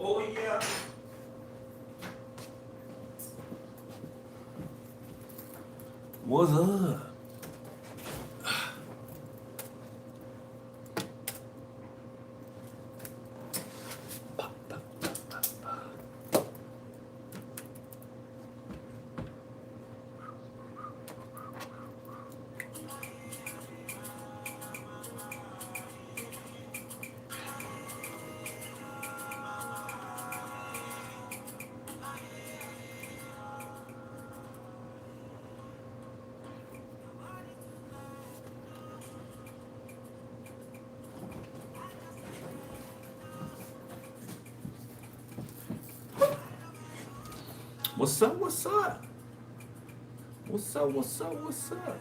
Oh yeah. What's up? What's up? What's up? What's up? What's up? What's up?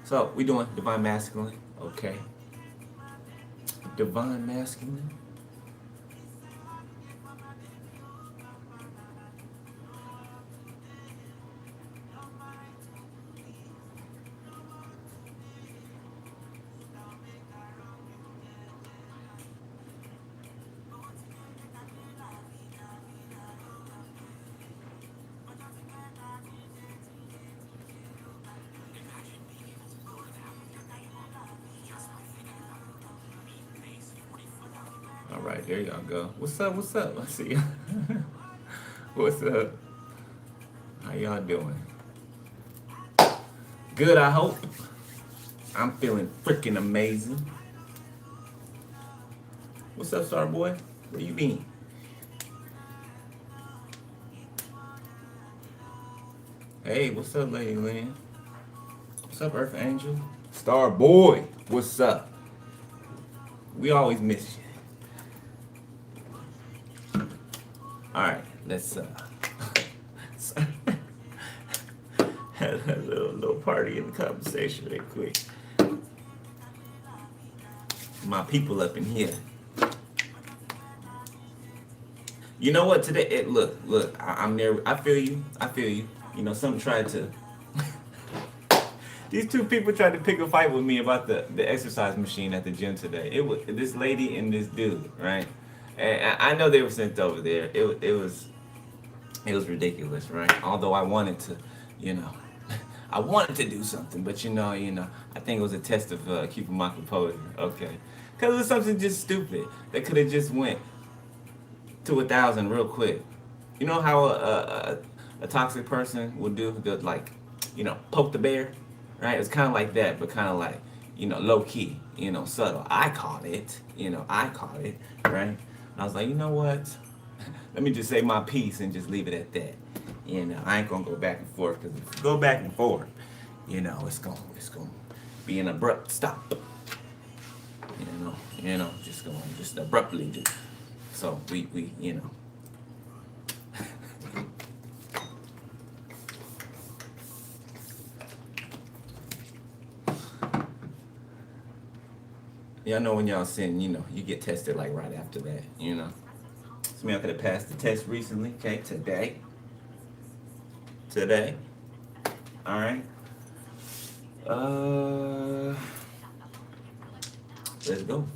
So we doing divine masculine, okay? Divine masculine. All right, there y'all go. What's up? What's up? Let's see. What's up? How y'all doing? Good, I hope. I'm feeling freaking amazing. What's up, Star Boy? Where you been? Hey, what's up, Lady Lynn? What's up, Earth Angel? Star Boy, what's up? We always miss you. All right, let's have a little party in the conversation real quick. My people up in here. You know what? Today, look. I'm there. I feel you. You know, some tried to. These two people tried to pick a fight with me about the exercise machine at the gym today. It was this lady and this dude, right? And I know they were sent over there. It was ridiculous, right? Although I wanted to, you know, I wanted to do something, but I think it was a test of keeping my composure. Okay, because it was something just stupid that could have just went to 1,000 real quick. You know how a toxic person would do? They'll like, poke the bear, right? It's kind of like that, but kind of like, low key, subtle. I caught it, right? And I was like, you know what? Let me just say my piece and just leave it at that. I ain't gonna go back and forth because if you go back and forth, it's gonna be an abrupt stop. Just abruptly just. So we. Y'all know when y'all sin, you get tested like right after that, So me, I could have passed the test recently, okay, today, all right. Let's go.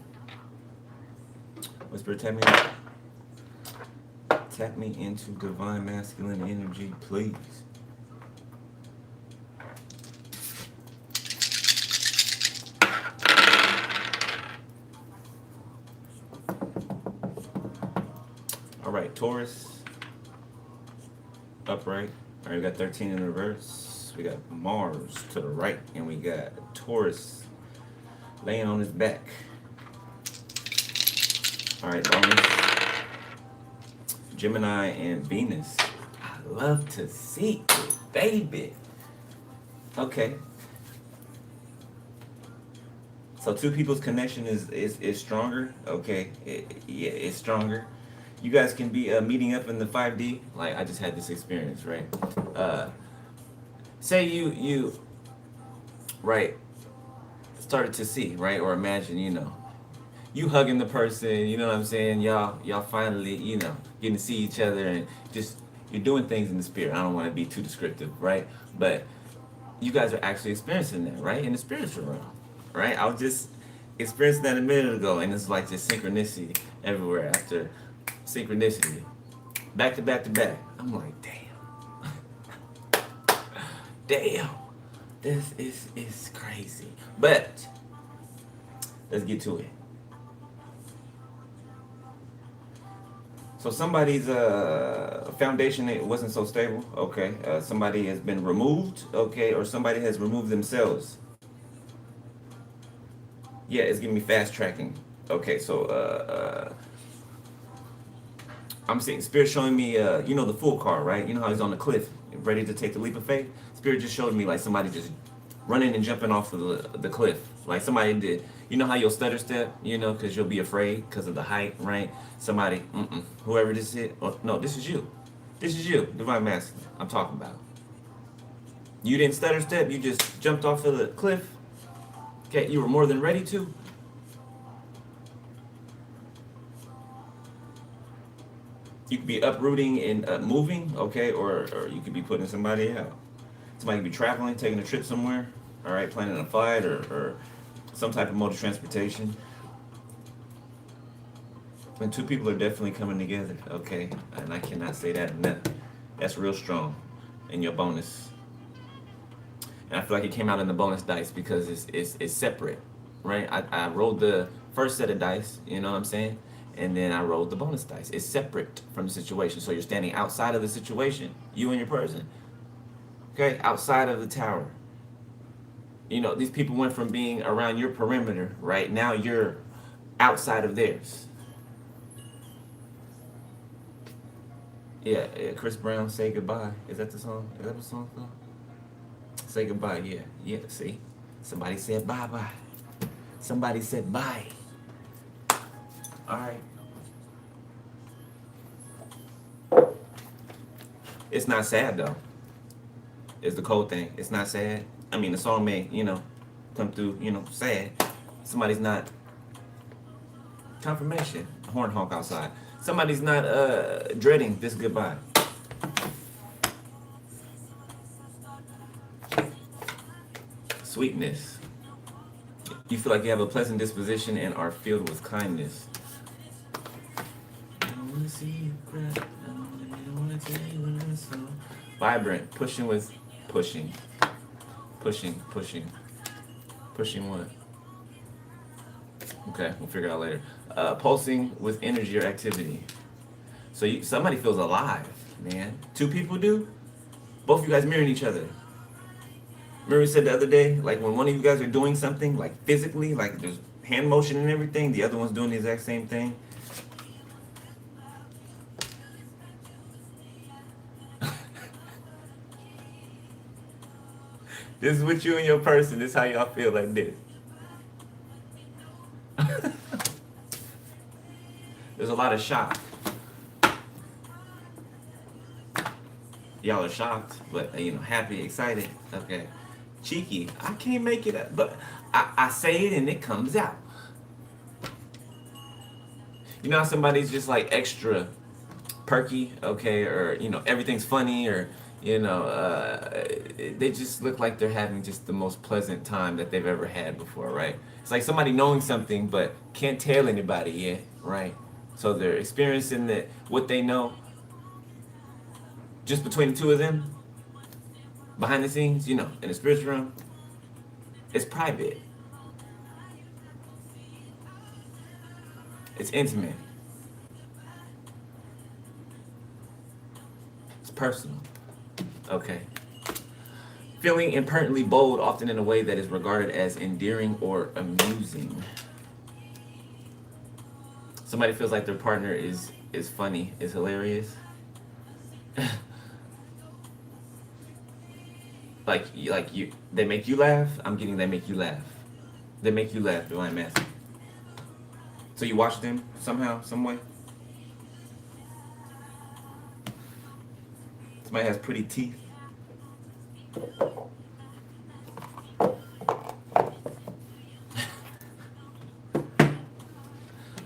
Whisper, tap me into divine masculine energy, please. All right, Taurus, upright. All right, we got 13 in reverse. We got Mars to the right, and we got Taurus laying on his back. All right, bonus. Gemini and Venus. I love to see it, baby. Okay. So two people's connection is stronger. Okay, it's stronger. You guys can be meeting up in the 5D. Like I just had this experience, right? Say you right started to see, right, or imagine, you hugging the person, you know what I'm saying? Y'all finally, getting to see each other and just you're doing things in the spirit. I don't want to be too descriptive, right? But you guys are actually experiencing that, right? In the spiritual realm, right? experienced that a minute ago, and it's like just synchronicity everywhere after synchronicity, back to back to back. I'm like, damn, this is crazy. But let's get to it. So somebody's foundation, it wasn't so stable. Okay, somebody has been removed. Okay, or somebody has removed themselves. Yeah, it's giving me fast tracking. Okay, so I'm seeing Spirit showing me, the full car, right? You know how he's on the cliff, ready to take the leap of faith. Spirit just showed me like somebody just running and jumping off of the cliff, like somebody did. You know how you'll stutter step, because you'll be afraid because of the height, right? Somebody, whoever this is, no, this is you. This is you, Divine Masculine. I'm talking about. You didn't stutter step. You just jumped off of the cliff. Okay, you were more than ready to. You could be uprooting and moving, okay, or you could be putting somebody out. Somebody could be traveling, taking a trip somewhere, all right, planning a flight or some type of mode of transportation. And two people are definitely coming together, okay, and I cannot say that enough. That's real strong in your bonus. And I feel like it came out in the bonus dice because it's separate, right? I rolled the first set of dice, you know what I'm saying? And then I rolled the bonus dice. It's separate from the situation. So you're standing outside of the situation, you and your person, okay? Outside of the tower. These people went from being around your perimeter, right? Now you're outside of theirs. Yeah, Chris Brown, Say Goodbye. Is that the song? Is that the song called? Say goodbye, yeah, see? Somebody said bye-bye. Somebody said bye. All right. It's not sad, though. It's the cold thing. It's not sad. I mean, the song may, come through, sad. Somebody's not... Confirmation. Horn honk outside. Somebody's not dreading this goodbye. Sweetness. You feel like you have a pleasant disposition and are filled with kindness. I don't want to see you cry. I don't want to tell you when I'm so vibrant. Pushing with pushing. Pushing what? Okay, we'll figure it out later. Pulsing with energy or activity. So somebody feels alive, man. Two people do. Both of you guys mirroring each other. Remember we said the other day, like when one of you guys are doing something, like physically, like there's hand motion and everything, the other one's doing the exact same thing. This is with you and your person. This is how y'all feel like this. There's a lot of shock. Y'all are shocked, but happy, excited. Okay. Cheeky. I can't make it up, but I say it and it comes out. You know how somebody's just like extra perky, okay, or everything's funny, or they just look like they're having just the most pleasant time that they've ever had before, right? It's like somebody knowing something but can't tell anybody yet, right? So they're experiencing what they know just between the two of them. Behind the scenes, in the spiritual realm, it's private. It's intimate. It's personal. Okay. Feeling impertinently bold, often in a way that is regarded as endearing or amusing. Somebody feels like their partner is funny, is hilarious. Like you, they make you laugh. I'm getting they make you laugh. They make you laugh, Divine Masc. So you watch them somehow, some way. Somebody has pretty teeth. I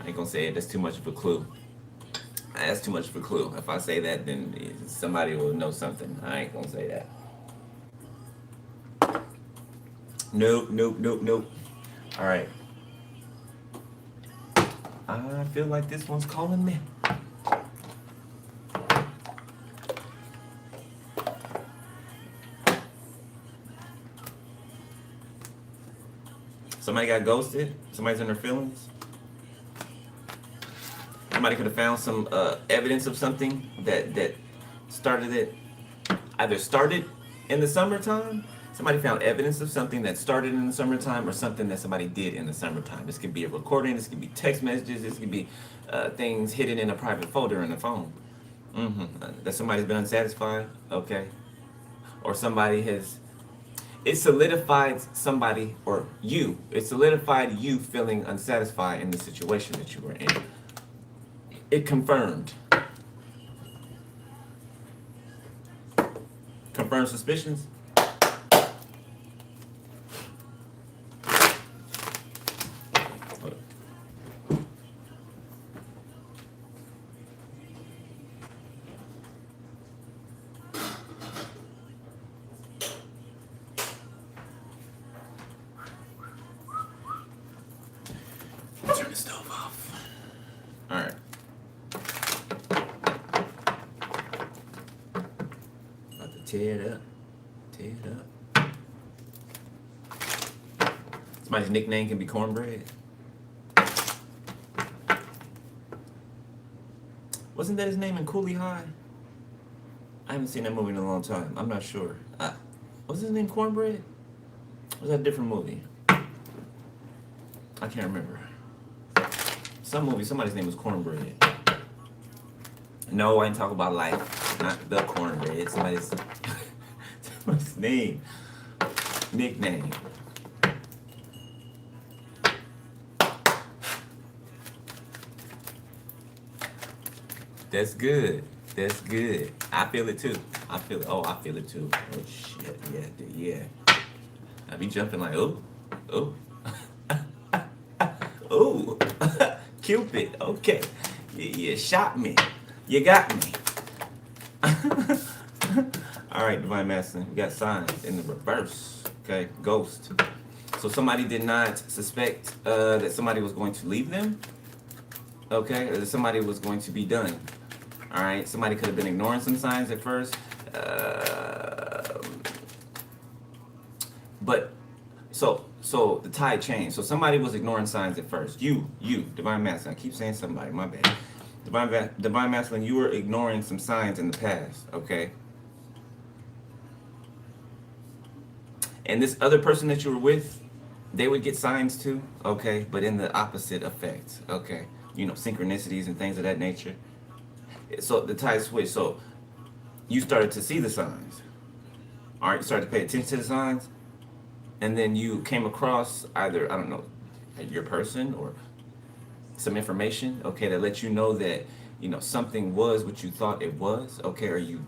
ain't gonna say it. That's too much of a clue. That's too much of a clue. If I say that, then somebody will know something. I ain't gonna say that. Nope. All right. I feel like this one's calling me. Somebody got ghosted. Somebody's in their feelings. Somebody could have found some evidence of something that started it. Either started in the summertime. Somebody found evidence of something that started in the summertime, or something that somebody did in the summertime. This could be a recording. This could be text messages. This could be things hidden in a private folder in the phone. That somebody's been unsatisfied. Okay. Or somebody has. It solidified somebody, or you. It solidified you feeling unsatisfied in the situation that you were in. It confirmed suspicions. Turn the stove off. All right. About to tear it up. Tear it up. Somebody's nickname can be cornbread. Wasn't that his name in Cooley High? I haven't seen that movie in a long time. I'm not sure. Was his name Cornbread? Or was that a different movie? I can't remember. Some movie, somebody's name was Cornbread. No, I ain't talking about life. Not the cornbread. Somebody's name. Nickname. That's good. That's good. I feel it too. I feel it. Oh, I feel it too. Oh shit. Yeah. I be jumping like, oh. Oh. Cupid. Okay. You shot me. You got me. All right, Divine Masculine. We got signs in the reverse. Okay. Ghost. So somebody did not suspect that somebody was going to leave them. Okay. Or that somebody was going to be done. All right, somebody could have been ignoring some signs at first, but so the tide changed. So somebody was ignoring signs at first. You, Divine Masculine. I keep saying somebody. My bad. Divine Masculine. You were ignoring some signs in the past. Okay. And this other person that you were with, they would get signs too. Okay, but in the opposite effect. Okay, synchronicities and things of that nature. So the tide switched. So you started to see the signs. All right, you started to pay attention to the signs, and then you came across either, I don't know, your person or some information, okay, that let you know that something was what you thought it was, okay, or you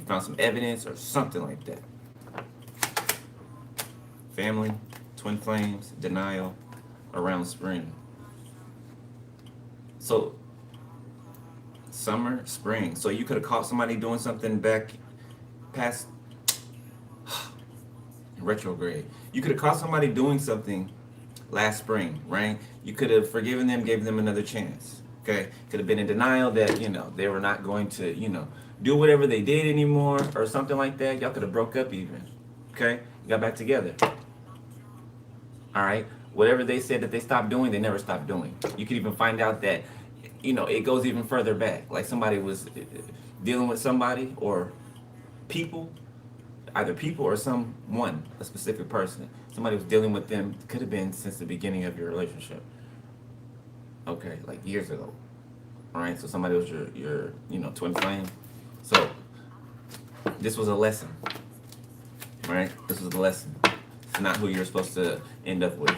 found some evidence or something like that. Family, twin flames, denial, around spring. So summer, spring. So you could have caught somebody doing something back past retrograde. You could have caught somebody doing something last spring, right? You could have forgiven them, gave them another chance. Okay? Could have been in denial that, they were not going to, do whatever they did anymore or something like that. Y'all could have broke up even. Okay? You got back together. All right? Whatever they said that they stopped doing, they never stopped doing. You could even find out that it goes even further back. Like somebody was dealing with somebody or people, either people or someone, a specific person. Somebody was dealing with them, could have been since the beginning of your relationship. Okay, like years ago. All right, so somebody was your twin flame. So this was a lesson, right? This was a lesson. It's not who you're supposed to end up with.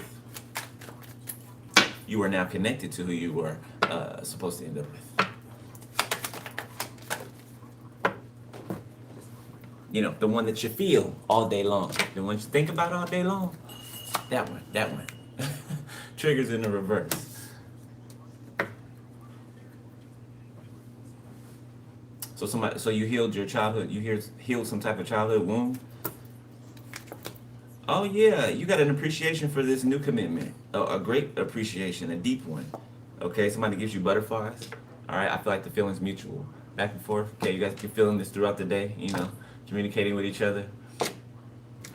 You are now connected to who you were supposed to end up with. The one that you feel all day long. The one you think about all day long. That one. Triggers in the reverse. So you healed your childhood. You healed some type of childhood wound. Oh yeah, you got an appreciation for this new commitment. A great appreciation, a deep one. Okay, somebody gives you butterflies. All right, I feel like the feeling's mutual, back and forth. Okay, you guys keep feeling this throughout the day. Communicating with each other.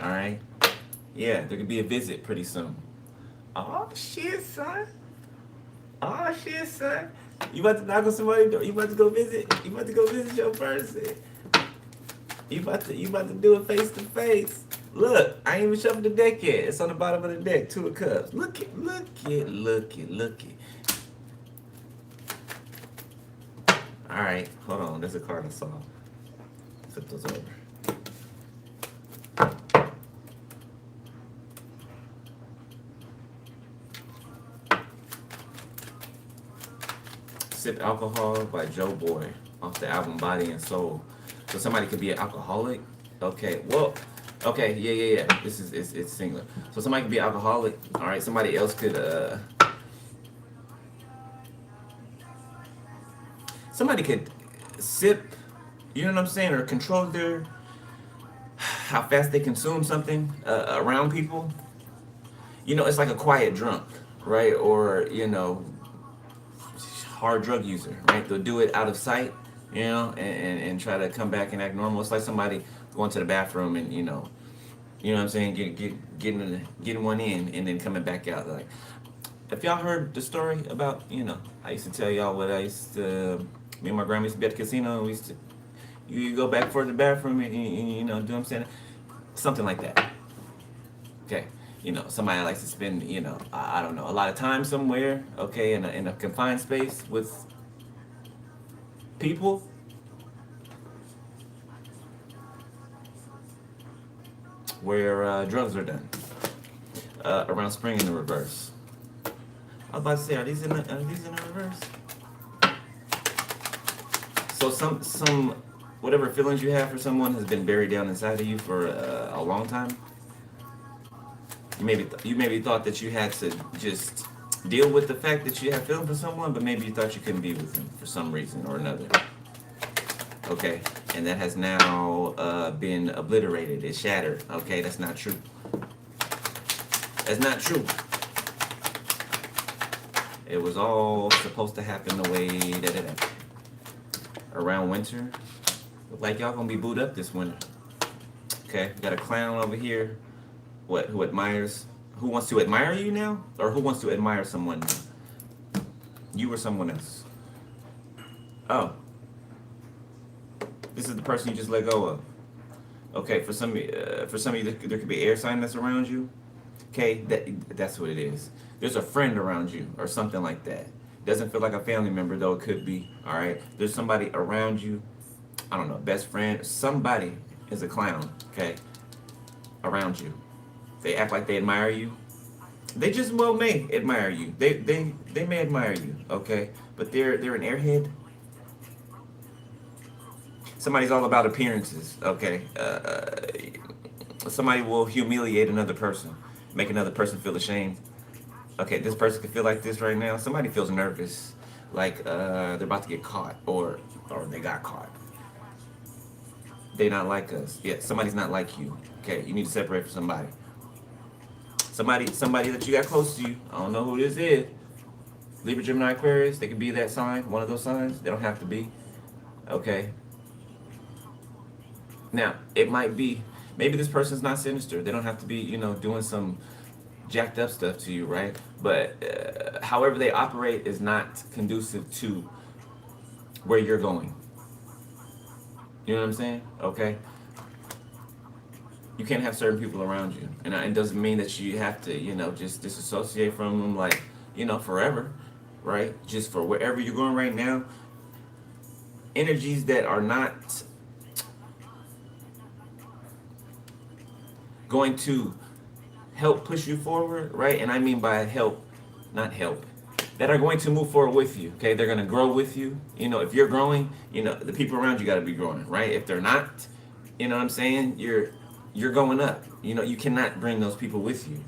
All right. Yeah, there could be a visit pretty soon. Oh shit, son. Oh shit, son. You about to knock on somebody's door. You about to go visit. You about to go visit your person. You about to do it face to face. Look, I ain't even shuffled the deck yet. It's on the bottom of the deck. Two of Cups. Look it. All right, hold on. There's a card I saw. Flip those over. Sip Alcohol by Joe Boy off the album Body and Soul. So somebody could be an alcoholic. Okay, well, okay, yeah. This is it's singular. So somebody could be an alcoholic. All right, somebody else could somebody could sip, you know what I'm saying, or control their how fast they consume something around people. It's like a quiet drunk, right? Or hard drug user, right? They'll do it out of sight, and try to come back and act normal. It's like somebody going to the bathroom and what I'm saying, getting one in and then coming back out. Like, if y'all heard the story about, I used to tell y'all what I used to, me and my grandma used to be at the casino, and we used to, you go back for the bathroom and do what I'm saying? Something like that. Okay. Somebody likes to spend, I don't know, a lot of time somewhere, okay, in a confined space with people. Where drugs are done. Around spring in the reverse. I was about to say, are these in the reverse? So some whatever feelings you have for someone has been buried down inside of you for a long time. You maybe thought that you had to just deal with the fact that you have feeling for someone, but maybe you thought you couldn't be with them for some reason or another. Okay, and that has now been obliterated. It's shattered. Okay, that's not true. That's not true. It was all supposed to happen the way that it happened. Around winter, look like y'all gonna be booed up this winter. Okay, got a clown over here. Who admires? Who wants to admire you now, or who wants to admire someone now? You or someone else? Oh, this is the person you just let go of. Okay, for some of you, there could be air sign that's around you. Okay, that's what it is. There's a friend around you, or something like that. Doesn't feel like a family member, though it could be. All right, there's somebody around you. I don't know, best friend. Somebody is a clown. Okay, around you. They act like they admire you. They just may admire you. They may admire you, okay? But they're an airhead. Somebody's all about appearances, okay? Somebody will humiliate another person, make another person feel ashamed. Okay, this person could feel like this right now. Somebody feels nervous, like they're about to get caught, or they got caught. They not like us. Yeah, somebody's not like you. Okay, you need to separate from somebody. Somebody that you got close to you. I don't know who this is. Libra, Gemini, Aquarius. They could be that sign, one of those signs. They don't have to be. Okay. Now, it might be, maybe this person's not sinister. They don't have to be, doing some jacked up stuff to you, right? But however they operate is not conducive to where you're going. You know what I'm saying? Okay. You can't have certain people around you, and it doesn't mean that you have to, just disassociate from them, like, forever, right? Just for wherever you're going right now. Energies that are not going to help push you forward, right? And I mean by help, not help, that are going to move forward with you, okay? They're going to grow with you. If you're growing, the people around you got to be growing, right? If they're not, what I'm saying, you're going up. You cannot bring those people with you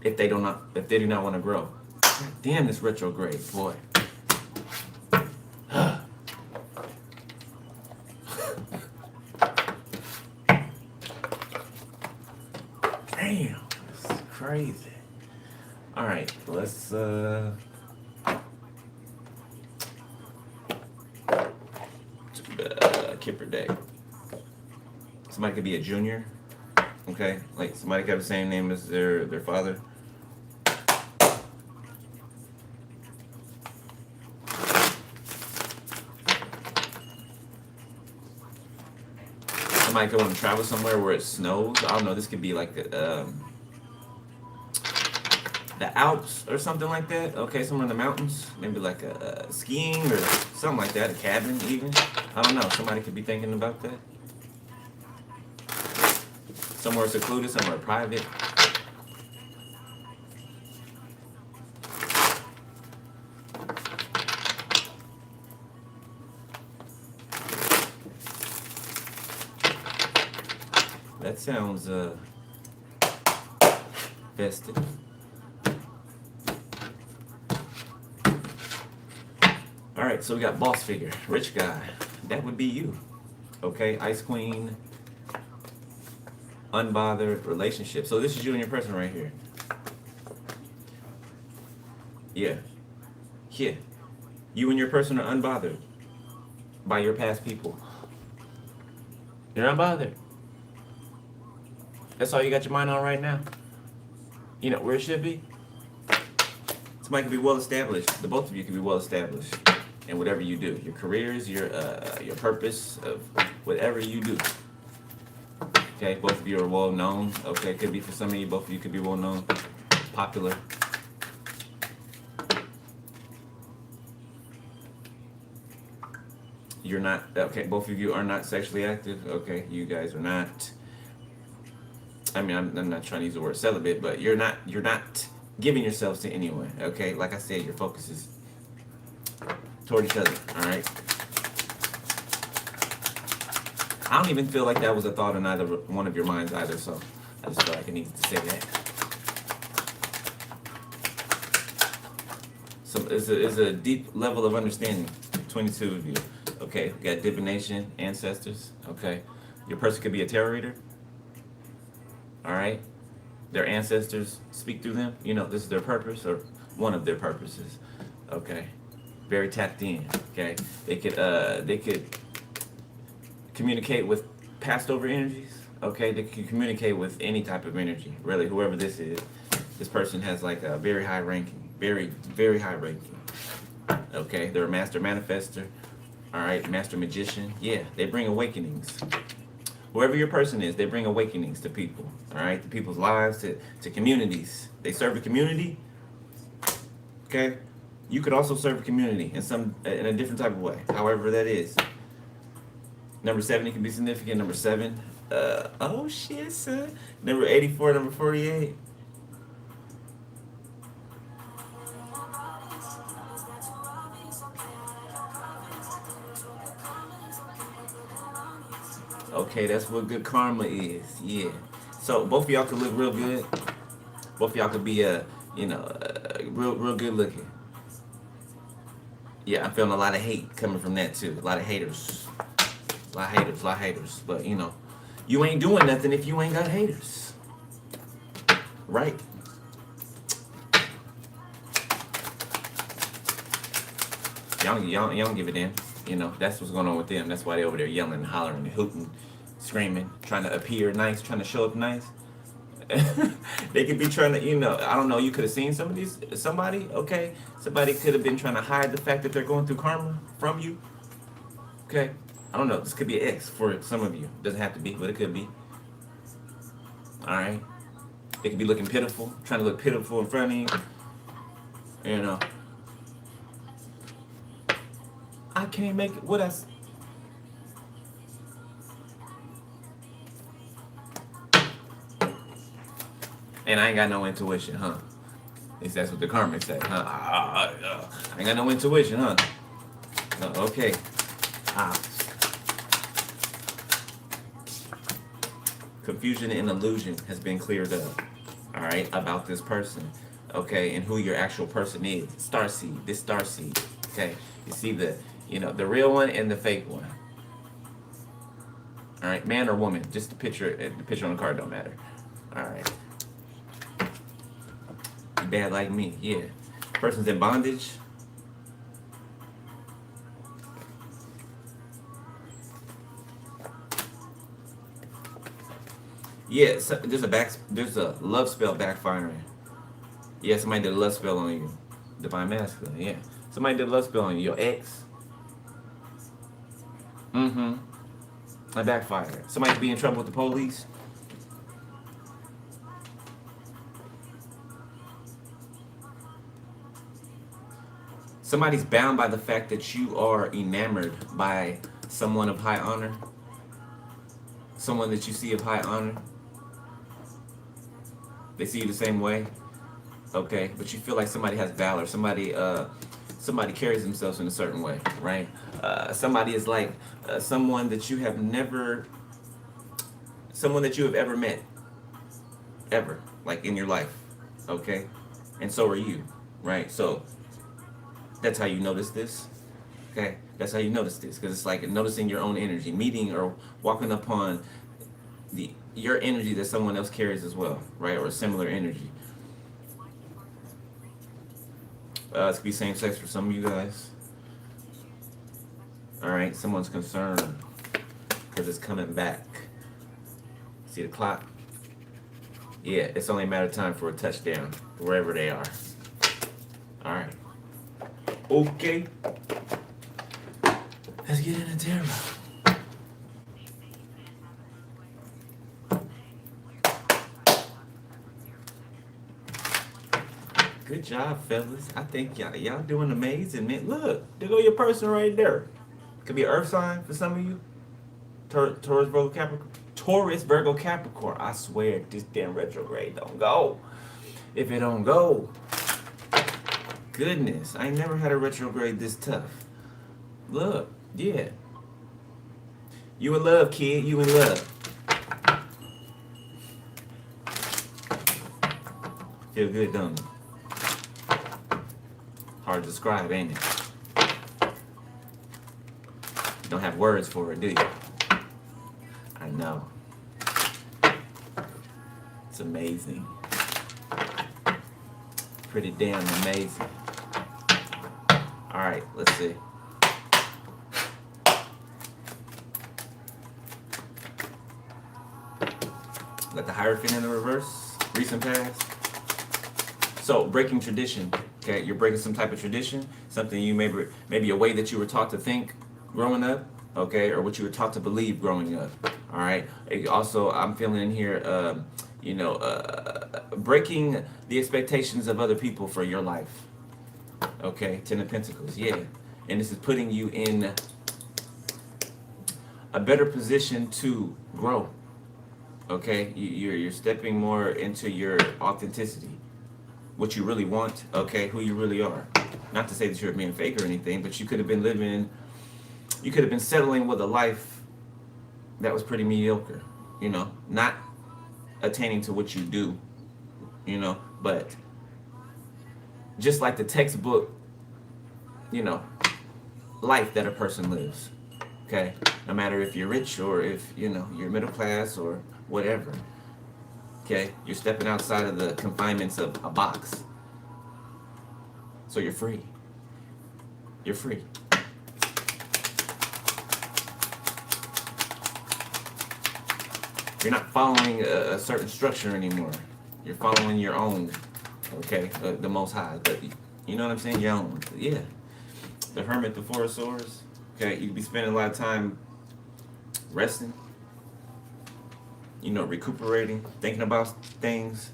if they do not want to grow. God damn, this retrograde, boy. Damn, it's crazy. All right, let's Kipper deck. Somebody could be a junior. Okay, like somebody could have the same name as their father. Somebody could want to travel somewhere where it snows. I don't know. This could be like the Alps or something like that. Okay, somewhere in the mountains. Maybe like a skiing or something like that. A cabin even. I don't know. Somebody could be thinking about that. Somewhere secluded, somewhere private. That sounds festive. All right, so we got boss figure, rich guy. That would be you. Okay, ice queen, unbothered relationship. So this is you and your person right here. Yeah. Yeah. You and your person are unbothered by your past people. You're unbothered. That's all you got your mind on right now. You know where it should be. Somebody can be well established. The both of you can be well established in whatever you do. Your careers, your purpose of whatever you do. Okay, both of you are well known. Okay, could be for some of you. Both of you could be well known, popular. You're not okay. Both of you are not sexually active. Okay, you guys are not. I mean, I'm not trying to use the word celibate, but you're not giving yourselves to anyone. Okay, like I said, your focus is toward each other. All right. I don't even feel like that was a thought in either one of your minds either. So I just feel like I needed to say that. So it's a deep level of understanding between the two of you. Okay, we got divination, ancestors. Okay, your person could be a tarot reader. All right, their ancestors speak through them. You know, this is their purpose or one of their purposes. Okay, very tapped in. Okay, they could communicate with past over energies. Okay, they can communicate with any type of energy. Really, whoever this is, this person has like a very high ranking, very high ranking. Okay, they're a master manifester. All right, master magician. Yeah, they bring awakenings. Whoever your person is, they bring awakenings to people. All right, to people's lives, to communities. They serve a community. Okay, you could also serve a community in a different type of way. However that is. Number 70 can be significant. Number 7. Oh shit, son. Number 84. Number 48. Okay, that's what good karma is. Yeah. So both of y'all could look real good. Both of y'all could be real good looking. Yeah, I'm feeling a lot of hate coming from that too. A lot of haters. A lot of haters. But you know, you ain't doing nothing if you ain't got haters. Right? Y'all don't give a damn. You know, that's what's going on with them. That's why they over there yelling and hollering and hooting, screaming, trying to appear nice, trying to show up nice. They could be trying to, I don't know, you could have seen somebody, okay? Somebody could have been trying to hide the fact that they're going through karma from you. Okay? I don't know. This could be an ex for some of you. Doesn't have to be, but it could be. Alright? They could be looking pitiful, trying to look pitiful in front of you. You know. I can't make it. What else? And I ain't got no intuition, huh? At least that's what the karmic say, huh? I ain't got no intuition, huh? No, okay. Confusion and illusion has been cleared up, all right, about this person, okay, and who your actual person is. Starseed, this starseed, okay? You see the real one and the fake one. All right, man or woman, just the picture on the card don't matter. All right. Bad like me, yeah. Person's in bondage. Yeah, so there's a love spell backfiring. Yeah, somebody did a love spell on you. Divine masculine. Yeah, somebody did a love spell on you. Your ex. Mm-hmm. I backfired. Somebody be in trouble with the police. Somebody's bound by the fact that you are enamored by someone of high honor. Someone that you see of high honor. They see you the same way. Okay, but you feel like somebody has valor. Somebody carries themselves in a certain way, right? Somebody is like someone that you have never, someone that you have ever met, ever, like in your life. Okay, and so are you, right? So that's how you notice this. Okay, that's how you notice this, because it's like noticing your own energy, meeting or walking upon the your energy that someone else carries as well, right? Or a similar energy. It could be same sex for some of you guys. All right, someone's concerned because it's coming back. See the clock? Yeah, it's only a matter of time for a touchdown, wherever they are. All right. Okay. Let's get into tarot. Good job, fellas. I think y'all doing amazing, man. Look, there go your person right there. Could be an earth sign for some of you. Taurus, Virgo, Capricorn. Taurus, Virgo, Capricorn. I swear, this damn retrograde don't go. If it don't go, goodness, I ain't never had a retrograde this tough. Look, yeah. You in love, kid. You in love. Feel good, don't it? Hard to describe, ain't it? You don't have words for it, do you? I know. It's amazing. Pretty damn amazing. All right, let's see. Got the Hierophant in the reverse, recent past. So, breaking tradition. Okay, you're breaking some type of tradition, something you maybe a way that you were taught to think growing up, okay, or what you were taught to believe growing up. All right. Also, I'm feeling in here, breaking the expectations of other people for your life. Okay, Ten of Pentacles, yeah, and this is putting you in a better position to grow. Okay, you're stepping more into your authenticity, what you really want, okay, who you really are. Not to say that you're being fake or anything, but you could have been settling with a life that was pretty mediocre, not attaining to what you do, but just like the textbook, life that a person lives, okay? No matter if you're rich or if, you're middle class or whatever. Okay, you're stepping outside of the confinements of a box. So you're free. You're free. You're not following a certain structure anymore. You're following your own, okay, the Most High. But you know what I'm saying? Your own. Yeah. The Hermit, the Four of Swords. Okay, you could be spending a lot of time resting, recuperating, thinking about things,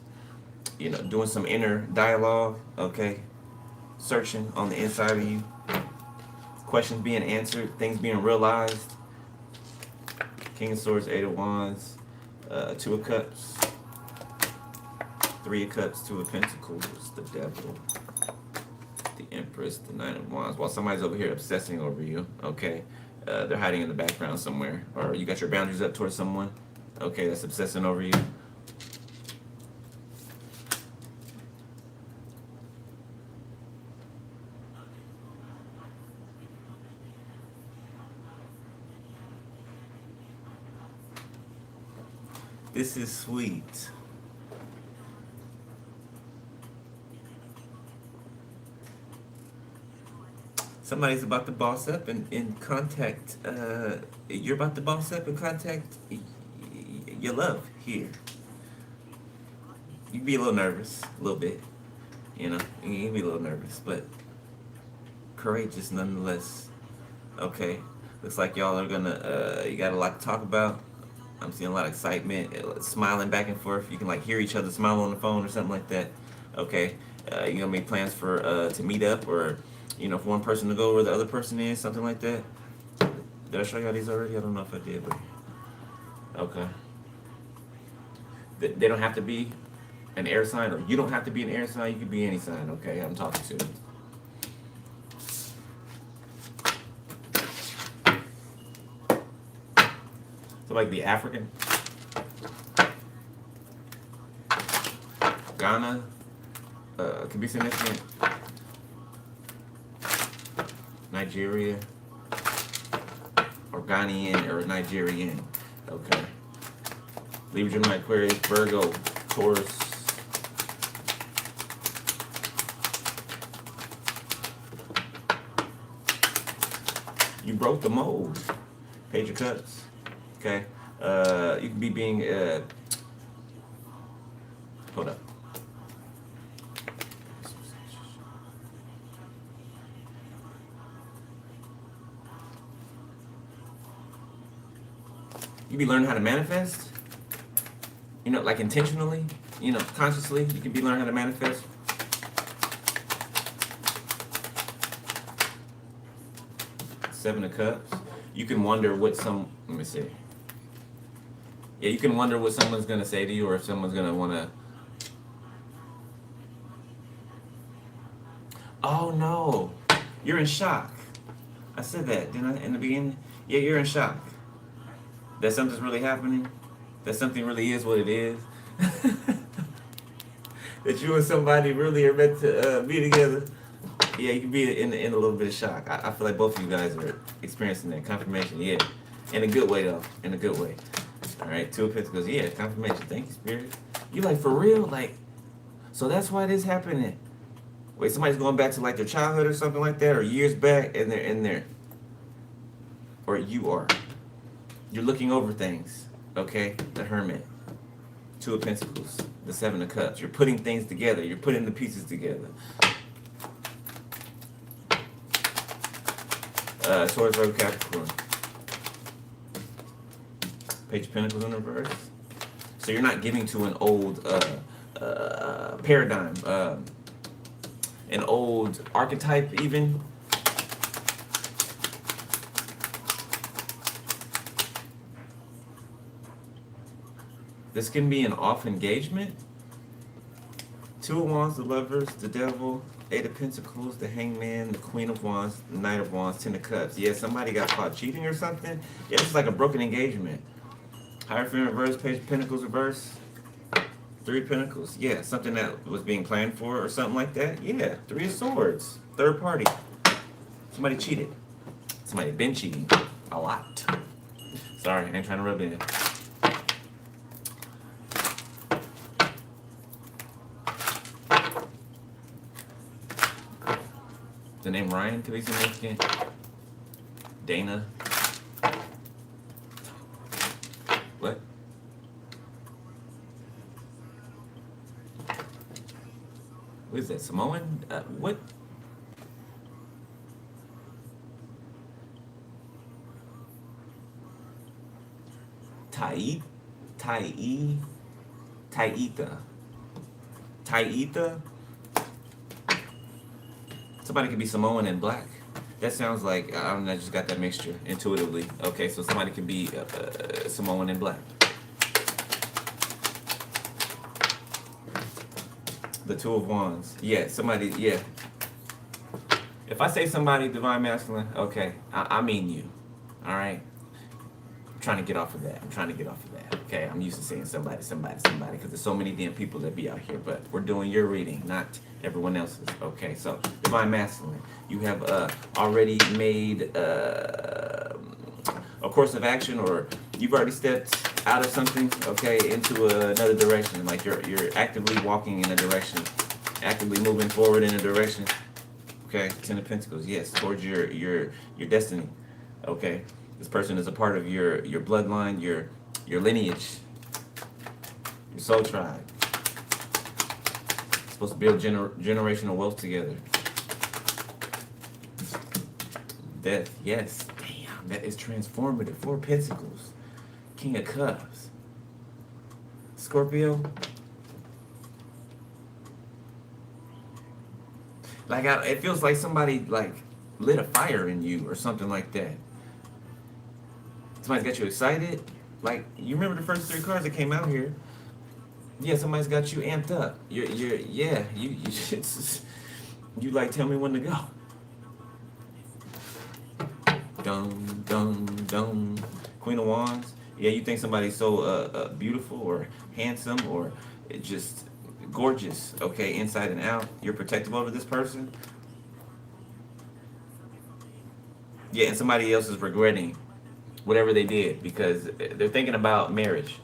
doing some inner dialogue, okay? Searching on the inside of you. Questions being answered, things being realized. King of Swords, Eight of Wands, Two of Cups, Three of Cups, Two of Pentacles, the Devil, the Empress, the Nine of Wands. While somebody's over here obsessing over you, okay? They're hiding in the background somewhere. Or you got your boundaries up towards someone, okay, that's obsessing over you. This is sweet. Somebody's about to boss up and contact, you're about to boss up and contact your love here. You can be a little nervous, a little bit. You know, you can be a little nervous, but courageous nonetheless. Okay, looks like y'all are gonna. You got a lot to talk about. I'm seeing a lot of excitement, smiling back and forth. You can like hear each other smile on the phone or something like that. Okay, you gonna make plans for to meet up, or you know, for one person to go where the other person is, something like that. Did I show y'all these already? I don't know if I did, but okay. They don't have to be an air sign, or you don't have to be an air sign. You can be any sign. Okay, I'm talking to you. So like the African, Ghana, could be significant. Nigeria, or Ghanaian, or Nigerian. Okay. Libra, Gemini, Aquarius, Virgo, Taurus. You broke the mold. Page of Cups. Okay. You could be being. Hold up. You be learning how to manifest. You know, like intentionally. You know, consciously. You can be learning how to manifest. Seven of Cups. You can wonder what some. Let me see. Yeah, you can wonder what someone's gonna say to you, or if someone's gonna wanna. Oh no, you're in shock. I said that, didn't I, in the beginning? Yeah, you're in shock. That something's really happening. That something really is what it is. That you and somebody really are meant to be together. Yeah, you can be in a little bit of shock. I feel like both of you guys are experiencing that confirmation. Yeah, in a good way though. In a good way. All right, Two of Pentacles. Yeah, confirmation. Thank you, Spirit. You like for real? Like, so that's why this happening. Wait, somebody's going back to like their childhood or something like that, or years back, and they're in there. Or you are. You're looking over things. Okay, the Hermit. Two of Pentacles. The Seven of Cups. You're putting things together. You're putting the pieces together. Taurus, Virgo, Capricorn. Page of Pentacles in reverse. So you're not giving to an old paradigm, an old archetype even. This can be an off engagement. Two of Wands, the Lovers, the Devil, Eight of Pentacles, the Hangman, the Queen of Wands, the Knight of Wands, Ten of Cups. Yeah, somebody got caught cheating or something. Yeah, it's like a broken engagement. Hierophant reverse, Page of Pentacles reverse. Three of Pentacles. Yeah, something that was being planned for or something like that. Yeah, Three of Swords. Third party. Somebody cheated. Somebody been cheating. A lot. Sorry, I ain't trying to rub it in. The name Ryan could be significant. Dana. What? What is that? Samoan? What? Taita? Somebody could be Samoan and black. That sounds like, I don't know, I just got that mixture intuitively. Okay, so somebody could be Samoan and black. The Two of Wands. Yeah, somebody, yeah. If I say somebody divine masculine, okay, I mean you. All right? I'm trying to get off of that. Okay, I'm used to saying somebody, because there's so many damn people that be out here, but we're doing your reading, not everyone else's. Okay, so divine masculine. You have already made a course of action, or you've already stepped out of something, okay, into another direction. Like you're actively walking in a direction, actively moving forward in a direction. Okay, Ten of Pentacles. Yes, towards your destiny. Okay, this person is a part of your bloodline, your lineage. Your soul tribe. Supposed to build generational wealth together. Death, yes. Damn, that is transformative. 4 Pentacles. King of Cups. Scorpio. Like, it feels like somebody, like, lit a fire in you or something like that. Somebody's got you excited. Like, you remember the first 3 cards that came out here? Yeah, somebody's got you amped up. You like, tell me when to go. Dum, dum, dum. Queen of Wands. Yeah, you think somebody's so beautiful or handsome or just gorgeous, okay, inside and out. You're protective over this person. Yeah, and somebody else is regretting whatever they did because they're thinking about marriage.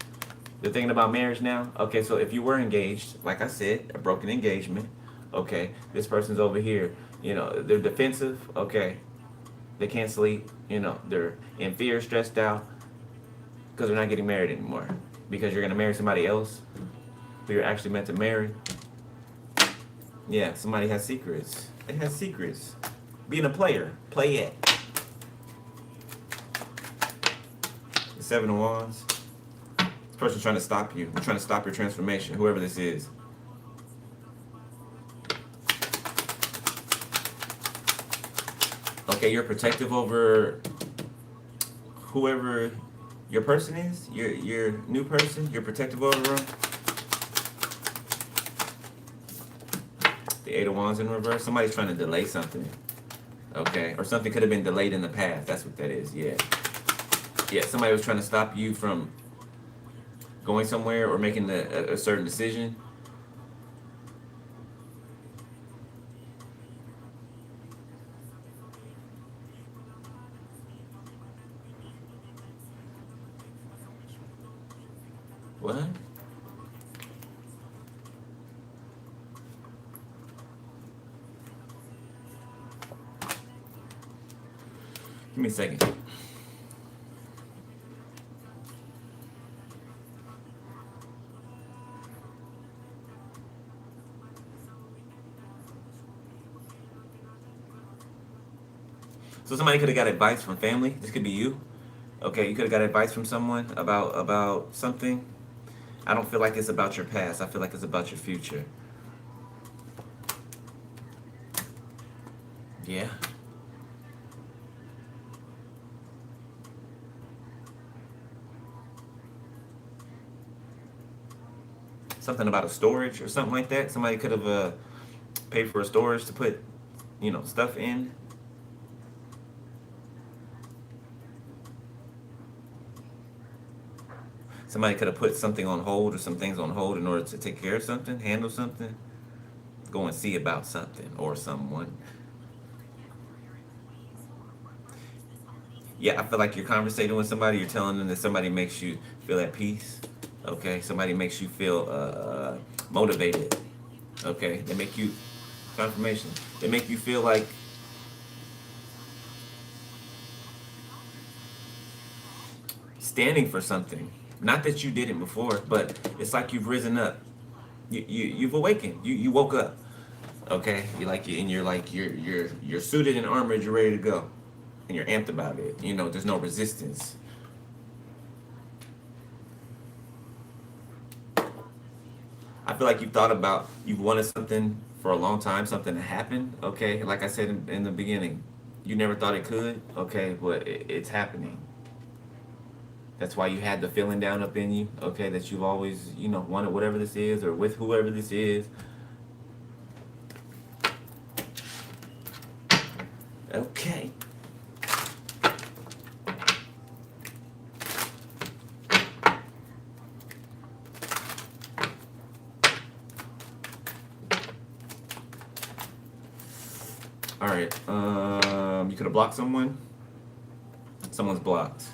They're thinking about marriage now. Okay, so if you were engaged, like I said, a broken engagement, okay, this person's over here, you know, they're defensive, okay, they can't sleep, you know, they're in fear, stressed out, because they're not getting married anymore. Because you're going to marry somebody else who you're actually meant to marry. Yeah, somebody has secrets. They have secrets. Being a player, play it. The 7 of Wands. This person's trying to stop you. They're trying to stop your transformation, whoever this is. Okay, you're protective over whoever your person is, your new person. You're protective over them. The 8 of Wands in reverse. Somebody's trying to delay something. Okay, or something could have been delayed in the past. That's what that is. Yeah. Yeah, somebody was trying to stop you from going somewhere or making a certain decision. What? Give me a second. So somebody could have got advice from family. This could be you. Okay, you could have got advice from someone about something. I don't feel like it's about your past. I feel like it's about your future. Yeah. Something about a storage or something like that. Somebody could have paid for a storage to put, you know, stuff in. Somebody could have put something on hold or some things on hold in order to take care of something, handle something, go and see about something or someone. Yeah, I feel like you're conversating with somebody, you're telling them that somebody makes you feel at peace. Okay, somebody makes you feel motivated. Okay, they make you, confirmation, they make you feel like standing for something. Not that you did it before, but it's like you've risen up. You've awakened. You woke up. Okay, you're suited and armored. You're ready to go, and you're amped about it. You know, there's no resistance. I feel like you've wanted something for a long time, something to happen. Okay, like I said in the beginning, you never thought it could. Okay, but it's happening. That's why you had the feeling down up in you, okay, that you've always, you know, wanted whatever this is or with whoever this is. Okay. All right. You could have blocked someone. Someone's blocked.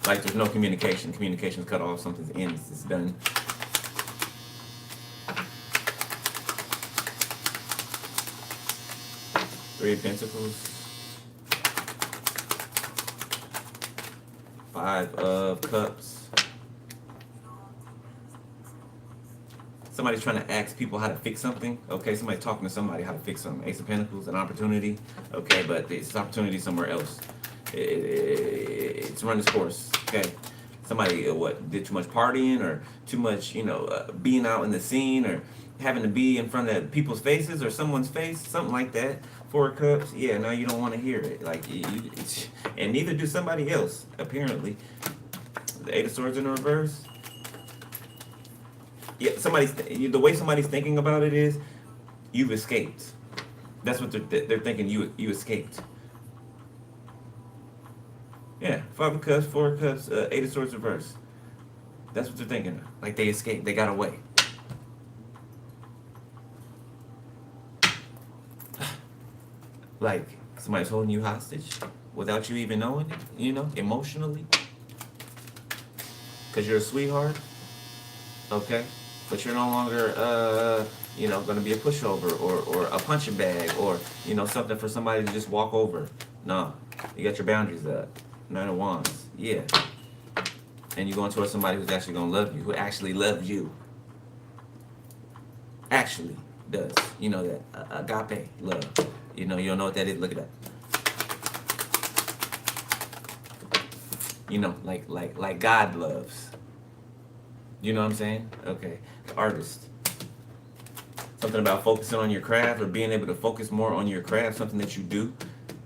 Like there's no communication. Communication's cut off. Something's in. It's done. Three of Pentacles. 5 of Cups. Somebody's trying to ask people how to fix something. Okay, somebody's talking to somebody how to fix something. Ace of Pentacles, an opportunity. Okay, but it's opportunity somewhere else. It's run its course. Okay, somebody what did too much partying or too much, being out in the scene or having to be in front of people's faces or someone's face, something like that. Four of Cups. Yeah, now you don't want to hear it. Like and neither do somebody else. Apparently, the Eight of Swords in the reverse. Yeah, the way somebody's thinking about it is, you've escaped. That's what they're thinking. You escaped. Yeah, Five of Cups, Four of Cups, Eight of Swords reverse. That's what they're thinking. Like they escaped. They got away. Like somebody's holding you hostage without you even knowing it. Emotionally, because you're a sweetheart. Okay. But you're no longer, going to be a pushover or a punching bag or, something for somebody to just walk over. No, you got your boundaries up. Nine of Wands, yeah. And you're going towards somebody who's actually going to love you, who actually loves you. Actually does. That agape love. You don't know what that is, look it up. Like God loves. You know what I'm saying? Okay. Artist. Something about focusing on your craft or being able to focus more on your craft, something that you do.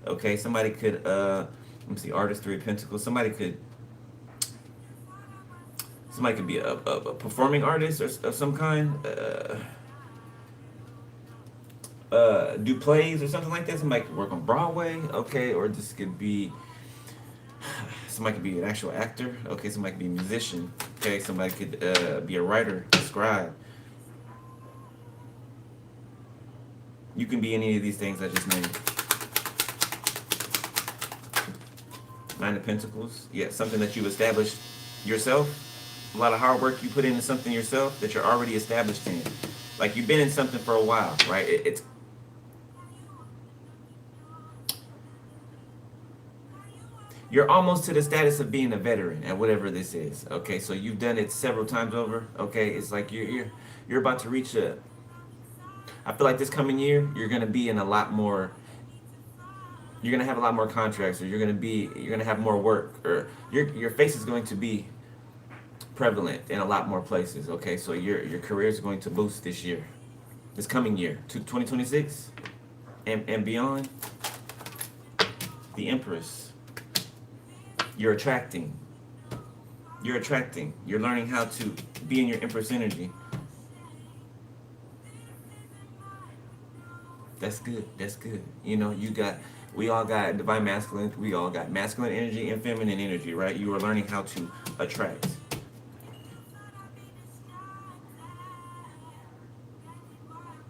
Okay, somebody could, let me see, Artist, Three of Pentacles. Somebody could be a performing artist of some kind. Do plays or something like that. Somebody could work on Broadway. Okay, or this could be, somebody could be an actual actor. Okay, somebody could be a musician. Okay, somebody could be a writer, a scribe. You can be any of these things I just named. Nine of Pentacles. Yeah, something that you established yourself. A lot of hard work you put into something yourself that you're already established in. Like you've been in something for a while, right? It's you're almost to the status of being a veteran at whatever this is. Okay, so you've done it several times over. Okay, it's like you're about to reach a. I feel like this coming year you're gonna be in a lot more. You're gonna have a lot more contracts, or you're gonna have more work, or your face is going to be prevalent in a lot more places. Okay, so your career is going to boost this year, this coming year, to 2026, and beyond. The Empress. You're attracting. You're attracting. You're learning how to be in your Empress energy. That's good. That's good. We all got divine masculine. We all got masculine energy and feminine energy, right? You are learning how to attract.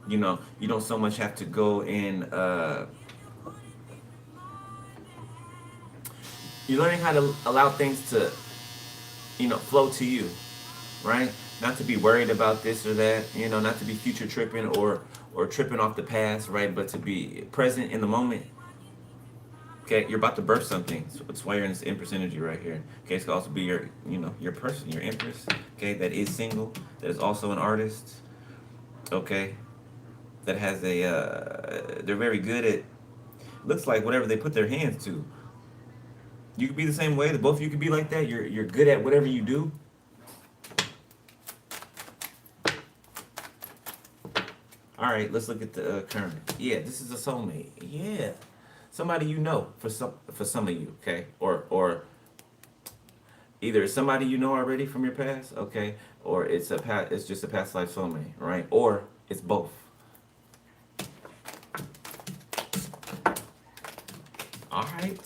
You don't so much have to go in. You're learning how to allow things to, flow to you, right? Not to be worried about this or that, not to be future tripping or tripping off the past, right? But to be present in the moment. Okay, you're about to birth something. So that's why you're in this Empress energy right here. Okay, it could also be your, your person, your Empress. Okay, that is single, that is also an artist. Okay, that has they're very good at, looks like whatever they put their hands to. You could be the same way. The both of you could be like that. You're good at whatever you do. All right, let's look at the current. Yeah, this is a soulmate. Yeah, somebody for some of you. Okay, or either it's somebody you know already from your past. Okay, or it's just a past life soulmate, right? Or it's both. All right.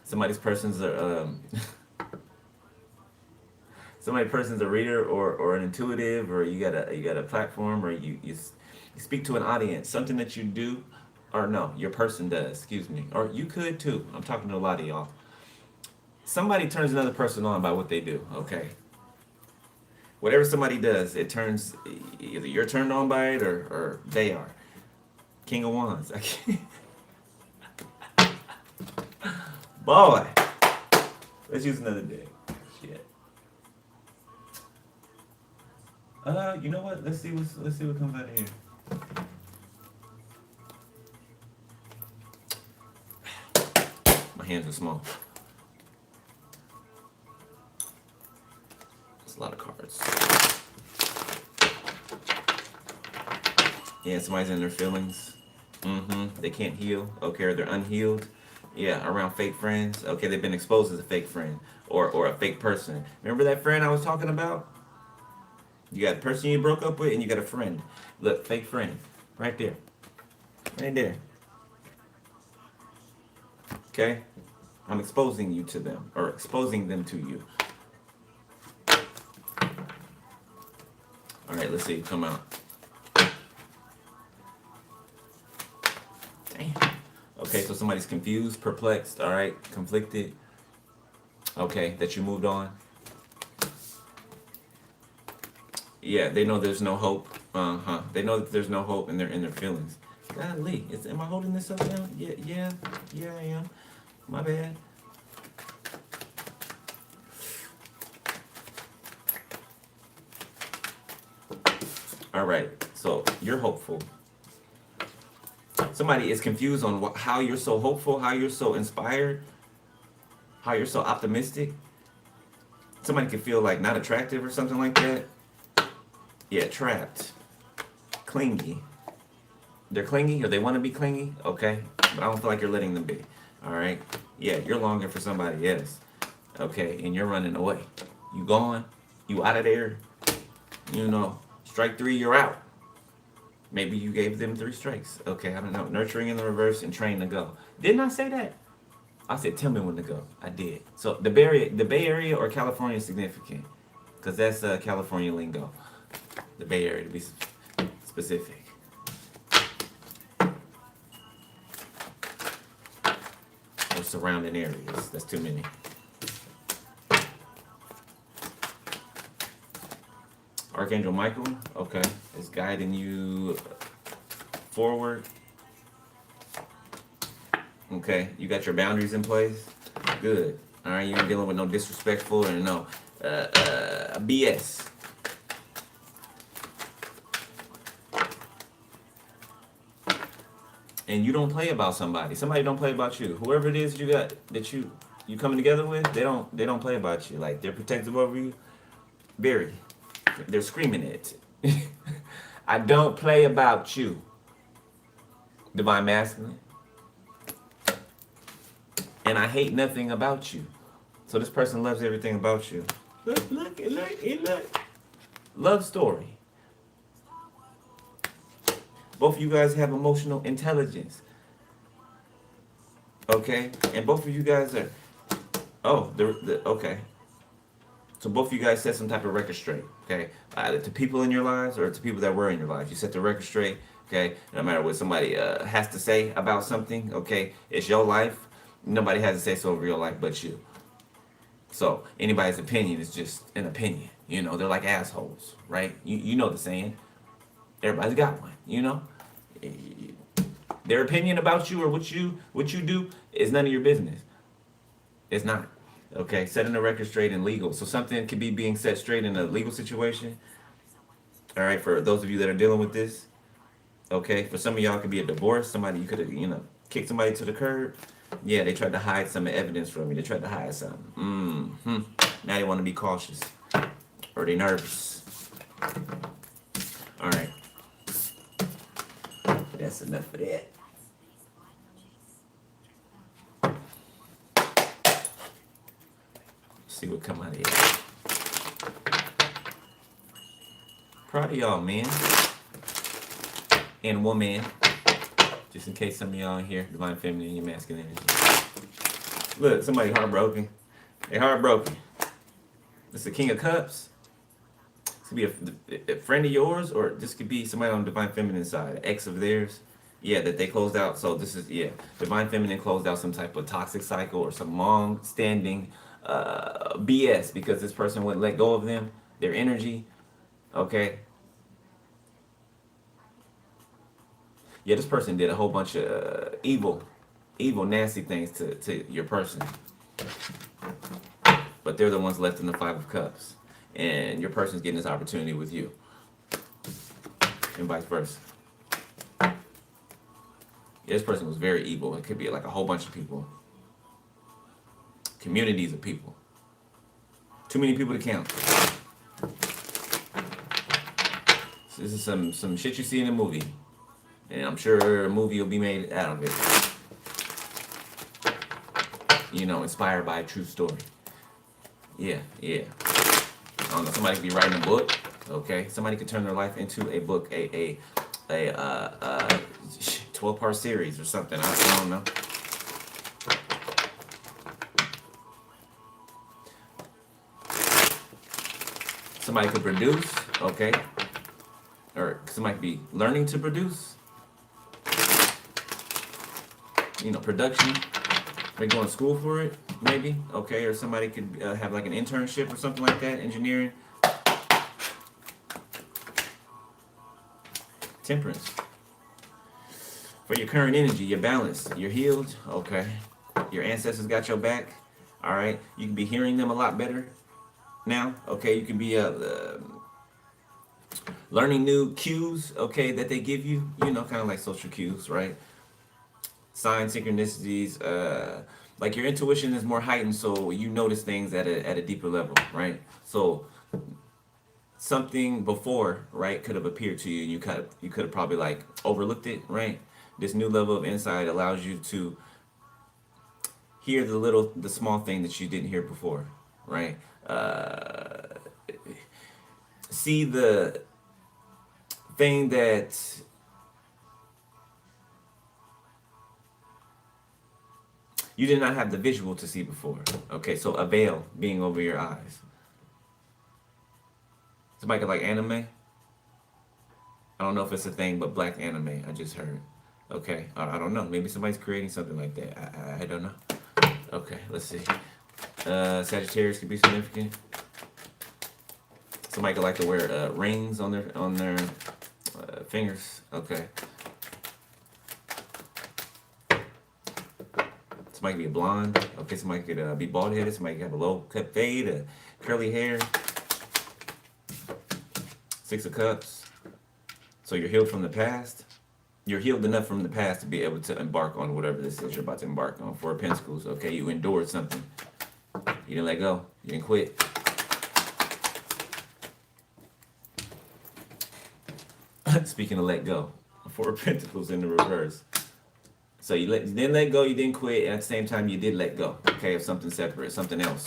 Somebody's person's a reader or an intuitive, or you got a platform, or you speak to an audience, something that you do, or no, your person does, excuse me, or you could too. I'm talking to a lot of y'all. Somebody turns another person on by what they do. Okay, whatever somebody does, it turns, either you're turned on by it or they are. King of Wands. I can't. Boy, let's use another day. Shit. You know what? Let's see what comes out of here. My hands are small. That's a lot of cards. Yeah, somebody's in their feelings. They can't heal. Okay, or they're unhealed. Yeah, around fake friends. Okay, they've been exposed as a fake friend or a fake person. Remember that friend I was talking about? You got a person you broke up with, and you got a friend. Look, fake friend, right there, right there. Okay, I'm exposing you to them, or exposing them to you. All right, let's see. Come out. Damn. Okay, so somebody's confused, perplexed. All right, conflicted. Okay, that you moved on. Yeah, they know there's no hope. They know that there's no hope, and they're in their feelings. Golly, am I holding this up now? Yeah, I am. My bad. All right, so you're hopeful. Somebody is confused on how you're so hopeful, how you're so inspired, how you're so optimistic. Somebody could feel like not attractive or something like that. Yeah, trapped, clingy. They're clingy, or they want to be clingy. Okay, but I don't feel like you're letting them be. All right. Yeah, you're longing for somebody else. Okay, and you're running away. You gone. You out of there. You know, strike 3, you're out. Maybe you gave them 3 strikes. Okay, I don't know. Nurturing in the reverse and train to go. Didn't I say that? I said tell me when to go. I did. So the Bay Area or California is significant, because that's California lingo. The Bay Area, to be specific. Or surrounding areas. That's too many. Archangel Michael, okay, is guiding you forward. Okay, you got your boundaries in place. Good. All right, you ain't dealing with no disrespectful or no BS. And you don't play about somebody. Somebody don't play about you. Whoever it is you got that you coming together with, they don't play about you. Like, they're protective over you. Very. They're screaming it. I don't play about you. Divine masculine. And I hate nothing about you. So this person loves everything about you. Look. Love story. Both of you guys have emotional intelligence. Okay? And both of you guys are... Oh, okay. So both of you guys set some type of record straight, okay? Either to people in your lives or to people that were in your lives. You set the record straight, okay? No matter what somebody has to say about something, okay? It's your life. Nobody has to say so over your life but you. So anybody's opinion is just an opinion. You know, they're like assholes, right? You know the saying. Everybody's got one, you know? Their opinion about you or what you do is none of your business. It's not. Okay, setting the record straight and legal. So something could be being set straight in a legal situation. All right, for those of you that are dealing with this. Okay, for some of y'all, it could be a divorce. Somebody, you could have, kicked somebody to the curb. Yeah, they tried to hide some evidence from you. They tried to hide something. Now they want to be cautious. Or they nervous. All right. That's enough of that. See what come out of here. Proud of y'all, man. And woman. Just in case some of y'all in here, divine feminine, your masculine energy. Look, somebody heartbroken. They heartbroken. It's the King of Cups. This could be a friend of yours, or this could be somebody on the divine feminine side, an ex of theirs. Yeah, that they closed out. So this is, divine feminine closed out some type of toxic cycle or some long-standing BS because this person wouldn't let go of them, their energy. Okay. Yeah, this person did a whole bunch of evil evil, nasty things to your person. But they're the ones left in the Five of Cups. And your person's getting this opportunity with you. And vice versa. This person was very evil. It could be like a whole bunch of people. Communities of people. Too many people to count. So this is some shit you see in a movie. And I'm sure a movie will be made out of it. You know, inspired by a true story. Yeah. I don't know, somebody could be writing a book. Okay. Somebody could turn their life into a book, a 12-part series or something. I don't know. Somebody could produce, okay? Or somebody could be learning to produce. You know, production. They're going to school for it, maybe, okay? Or somebody could have like an internship or something like that, engineering. Temperance. For your current energy, you're balanced, you're healed, okay? Your ancestors got your back, all right? You can be hearing them a lot better now, okay? You can be learning new cues, okay, that they give you, you know, kind of like social cues, right? Signs, synchronicities, like your intuition is more heightened, so you notice things at a deeper level, right? So something before, right, could have appeared to you, and you could have probably like overlooked it, right? This new level of insight allows you to hear the small thing that you didn't hear before, right? See the thing that you did not have the visual to see before. Okay, so a veil being over your eyes. Somebody could like anime. I don't know if it's a thing, but black anime, I just heard. Okay, I don't know. Maybe somebody's creating something like that. I don't know. Okay, let's see. Sagittarius could be significant. Somebody could like to wear rings on their fingers. Okay. Somebody could be blonde. Okay, somebody could be bald headed. Somebody could have a low cut fade, curly hair. Six of Cups. So you're healed from the past. You're healed enough from the past to be able to embark on whatever this is you're about to embark on. Four of Pentacles. Okay, you endured something. You didn't let go. You didn't quit. Speaking of let go, Four of Pentacles in the reverse. So you didn't let go, you didn't quit, and at the same time you did let go, okay, of something separate, something else.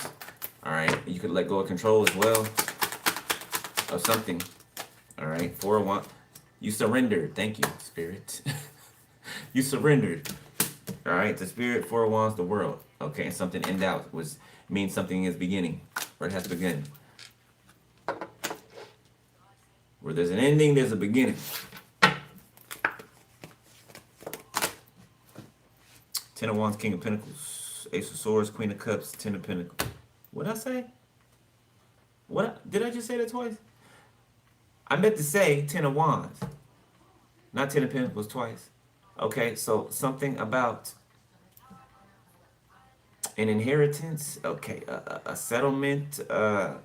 All right, you could let go of control as well, of something. All right, Four of Wands. You surrendered. Thank you, Spirit. You surrendered. All right, the Spirit, Four of Wands, the world. Okay, and something in doubt means something is beginning, or it has begun. Where there's an ending, there's a beginning. Ten of Wands, King of Pentacles, Ace of Swords, Queen of Cups, Ten of Pentacles. What did I say? Did I just say that twice? I meant to say Ten of Wands, not Ten of Pentacles twice. Okay, so something about an inheritance. Okay, a settlement, a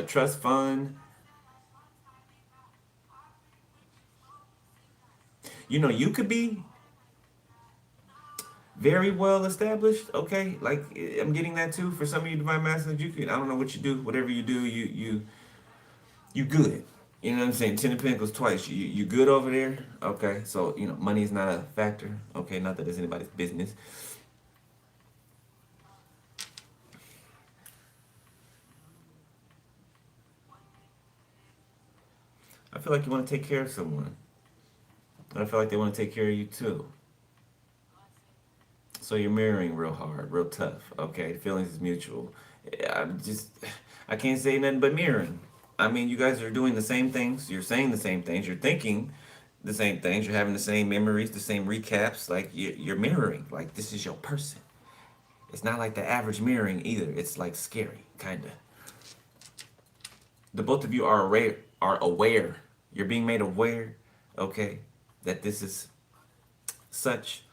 trust fund. You know, you could be very well established, okay? Like, I'm getting that too. For some of you Divine Masters, you could, I don't know what you do, whatever you do, you good. You know what I'm saying? Ten of Pentacles twice. You good over there? Okay, so, you know, money is not a factor. Okay, not that it's anybody's business. I feel like you want to take care of someone. I feel like they want to take care of you too. So you're mirroring real hard, real tough. Okay, the feelings is mutual. I can't say nothing but mirroring. I mean, you guys are doing the same things. You're saying the same things. You're thinking the same things. You're having the same memories, the same recaps. Like you're mirroring. Like this is your person. It's not like the average mirroring either. It's like scary, kind of. The both of you are aware. You're being made aware. Okay. that this is such.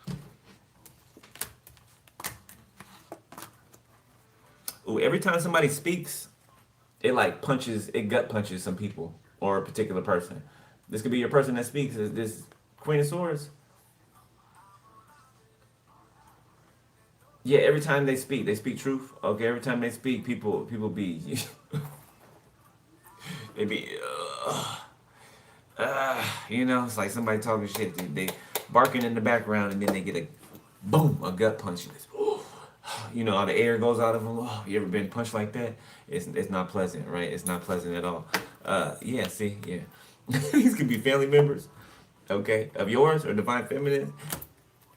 Ooh, every time somebody speaks, it gut punches some people or a particular person. This could be your person that speaks. This Queen of Swords. Yeah, every time they speak truth. Okay, every time they speak, people be they be it's like somebody talking shit. They barking in the background, and then they get a boom, a gut punch. All the air goes out of them. Oh, you ever been punched like that? It's not pleasant, right? It's not pleasant at all. Yeah, see, yeah. These could be family members, okay, of yours or divine feminine.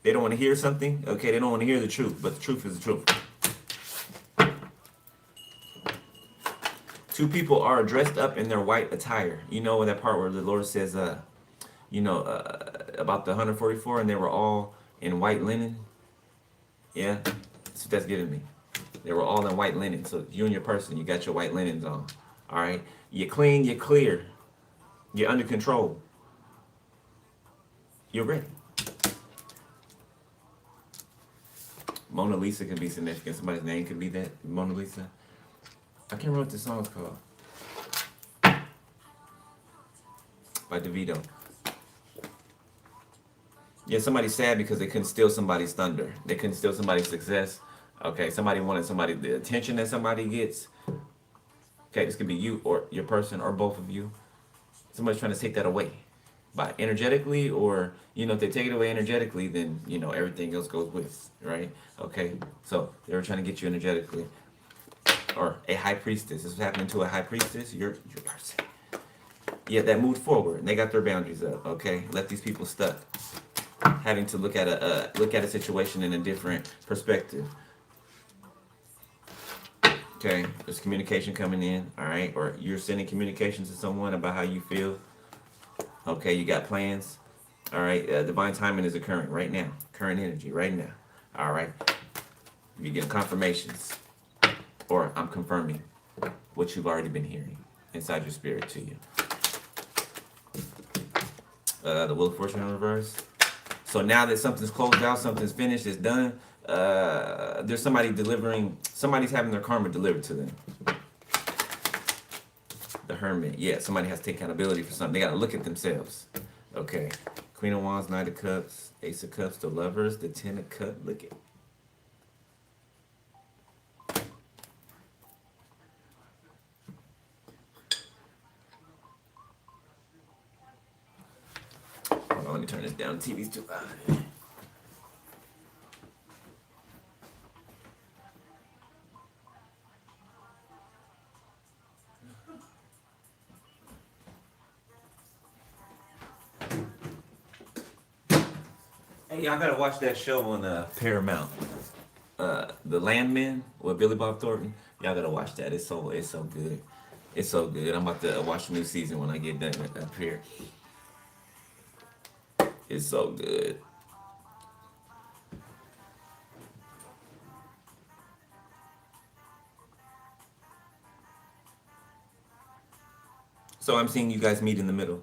They don't want to hear something, okay? They don't want to hear the truth, but the truth is the truth. Two people are dressed up in their white attire. You know that part where the Lord says, about the 144, and they were all in white linen. Yeah, that's what that's giving me. They were all in white linen. So you and your person, you got your white linens on. All right, you're clean, you're clear, you're under control, you're ready. Mona Lisa can be significant. Somebody's name could be that. Mona Lisa. I can't remember what the song's called. By DeVito. Yeah, somebody's sad because they couldn't steal somebody's thunder. They couldn't steal somebody's success. Okay, somebody wanted the attention that somebody gets. Okay, this could be you or your person or both of you. Somebody's trying to take that away. By energetically, or if they take it away energetically, then everything else goes with, right? Okay, so they were trying to get you energetically, or a high priestess. This is happening to a high priestess. Your person. Yeah, that moved forward and they got their boundaries up. Okay, left these people stuck, having to look at a situation in a different perspective. Okay, there's communication coming in. All right, or you're sending communications to someone about how you feel. Okay, you got plans. All right, divine timing is occurring right now. Current energy right now. All right, you get confirmations, or I'm confirming what you've already been hearing inside your spirit to you. The Wheel of Fortune in reverse. So now that something's closed out, something's finished, it's done. There's somebody's having their karma delivered to them. The Hermit. Yeah, somebody has to take accountability for something. They got to look at themselves. Okay. Queen of Wands, Knight of Cups, Ace of Cups, the Lovers, the Ten of Cups. Look at. Hold on, let me turn this down. The TV's too loud. Hey, y'all gotta watch that show on Paramount. The Landman with Billy Bob Thornton. Y'all gotta watch that. It's so good. It's so good. I'm about to watch the new season when I get done up here. It's so good. So I'm seeing you guys meet in the middle.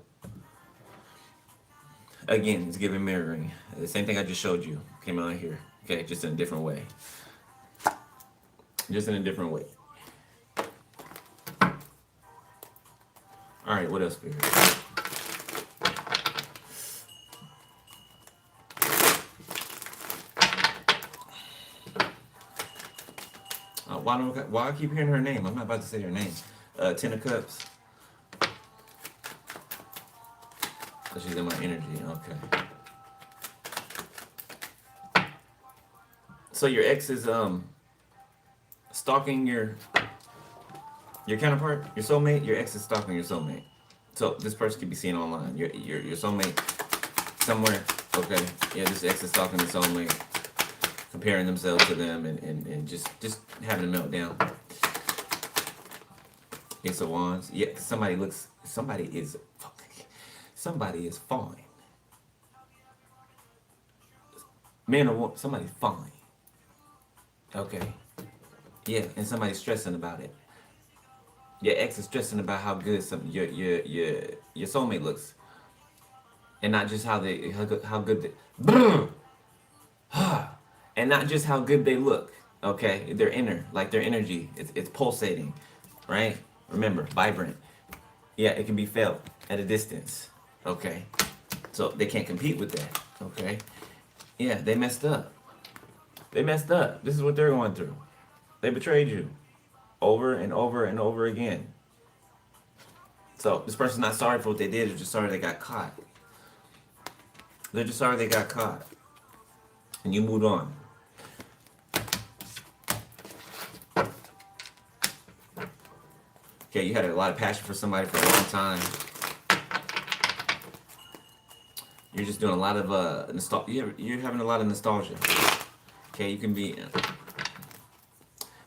Again, it's giving mirroring. The same thing I just showed you came out here. Okay, just in a different way. Just in a different way. All right, what else, Spirit? Why I keep hearing her name? I'm not about to say her name. Ten of Cups. So she's in my energy. Okay. So your ex is stalking your counterpart, your soulmate. Your ex is stalking your soulmate. So this person could be seen online. Your soulmate somewhere. Okay. Yeah, this ex is stalking the soulmate, comparing themselves to them, and just having a meltdown. Ace of Wands. Yeah, somebody is fine. Man or woman, somebody's fine. Okay. Yeah, and somebody's stressing about it. Your ex is stressing about how good your soulmate looks. and not just how good they, and not just how good they look. Okay, their inner, like their energy, it's pulsating, right? Remember, vibrant. Yeah, it can be felt at a distance. Okay, so they can't compete with that. Okay, yeah, they messed up. They messed up. This is what they're going through. They betrayed you over and over and over again. So this person's not sorry for what they did. They're just sorry they got caught. They're just sorry they got caught, and you moved on. Okay, you had a lot of passion for somebody for a long time. You're just doing a lot of nostalgia. You're having a lot of nostalgia. Okay, you can be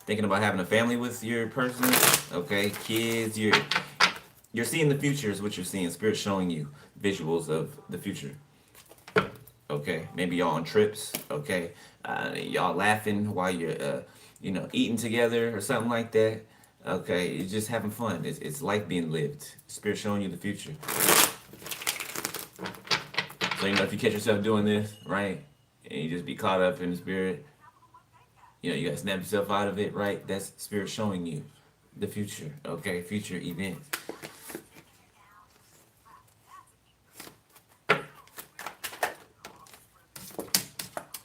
thinking about having a family with your person. Okay, kids. You're seeing the future is what you're seeing. Spirit showing you visuals of the future. Okay, maybe y'all on trips. Okay, y'all laughing while you're eating together or something like that. Okay, you're just having fun. It's life being lived. Spirit showing you the future. So if you catch yourself doing this, right, and you just be caught up in the spirit, you gotta snap yourself out of it, right? That's spirit showing you the future. Okay, future events.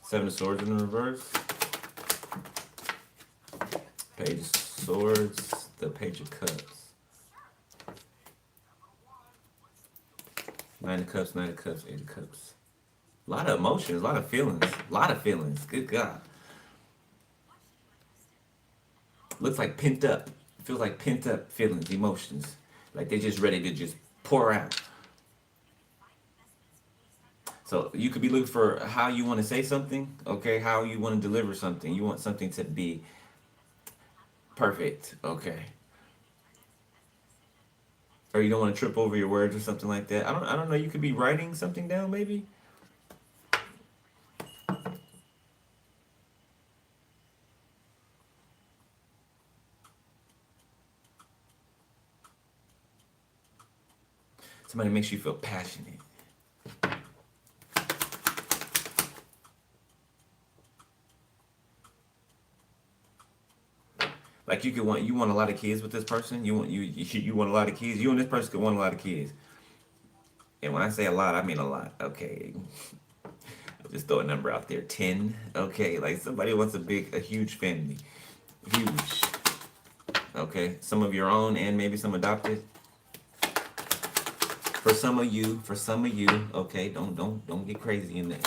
Seven of Swords in the reverse. Page of Swords, the Page of Cups. Nine of Cups, Eight of Cups. A lot of emotions, a lot of feelings. Good God. Looks like pent up. It feels like pent up feelings, emotions. Like they're just ready to just pour out. So you could be looking for how you want to say something, okay? How you want to deliver something. You want something to be perfect, okay? Or you don't want to trip over your words or something like that. I don't know. You could be writing something down, maybe. Somebody makes you feel passionate. Like you want a lot of kids with this person. You want a lot of kids. You and this person could want a lot of kids. And when I say a lot, I mean a lot. Okay, I'll just throw a number out there. 10. Okay, like somebody wants a huge family, huge. Okay, some of your own and maybe some adopted. For some of you. Okay, don't get crazy in there.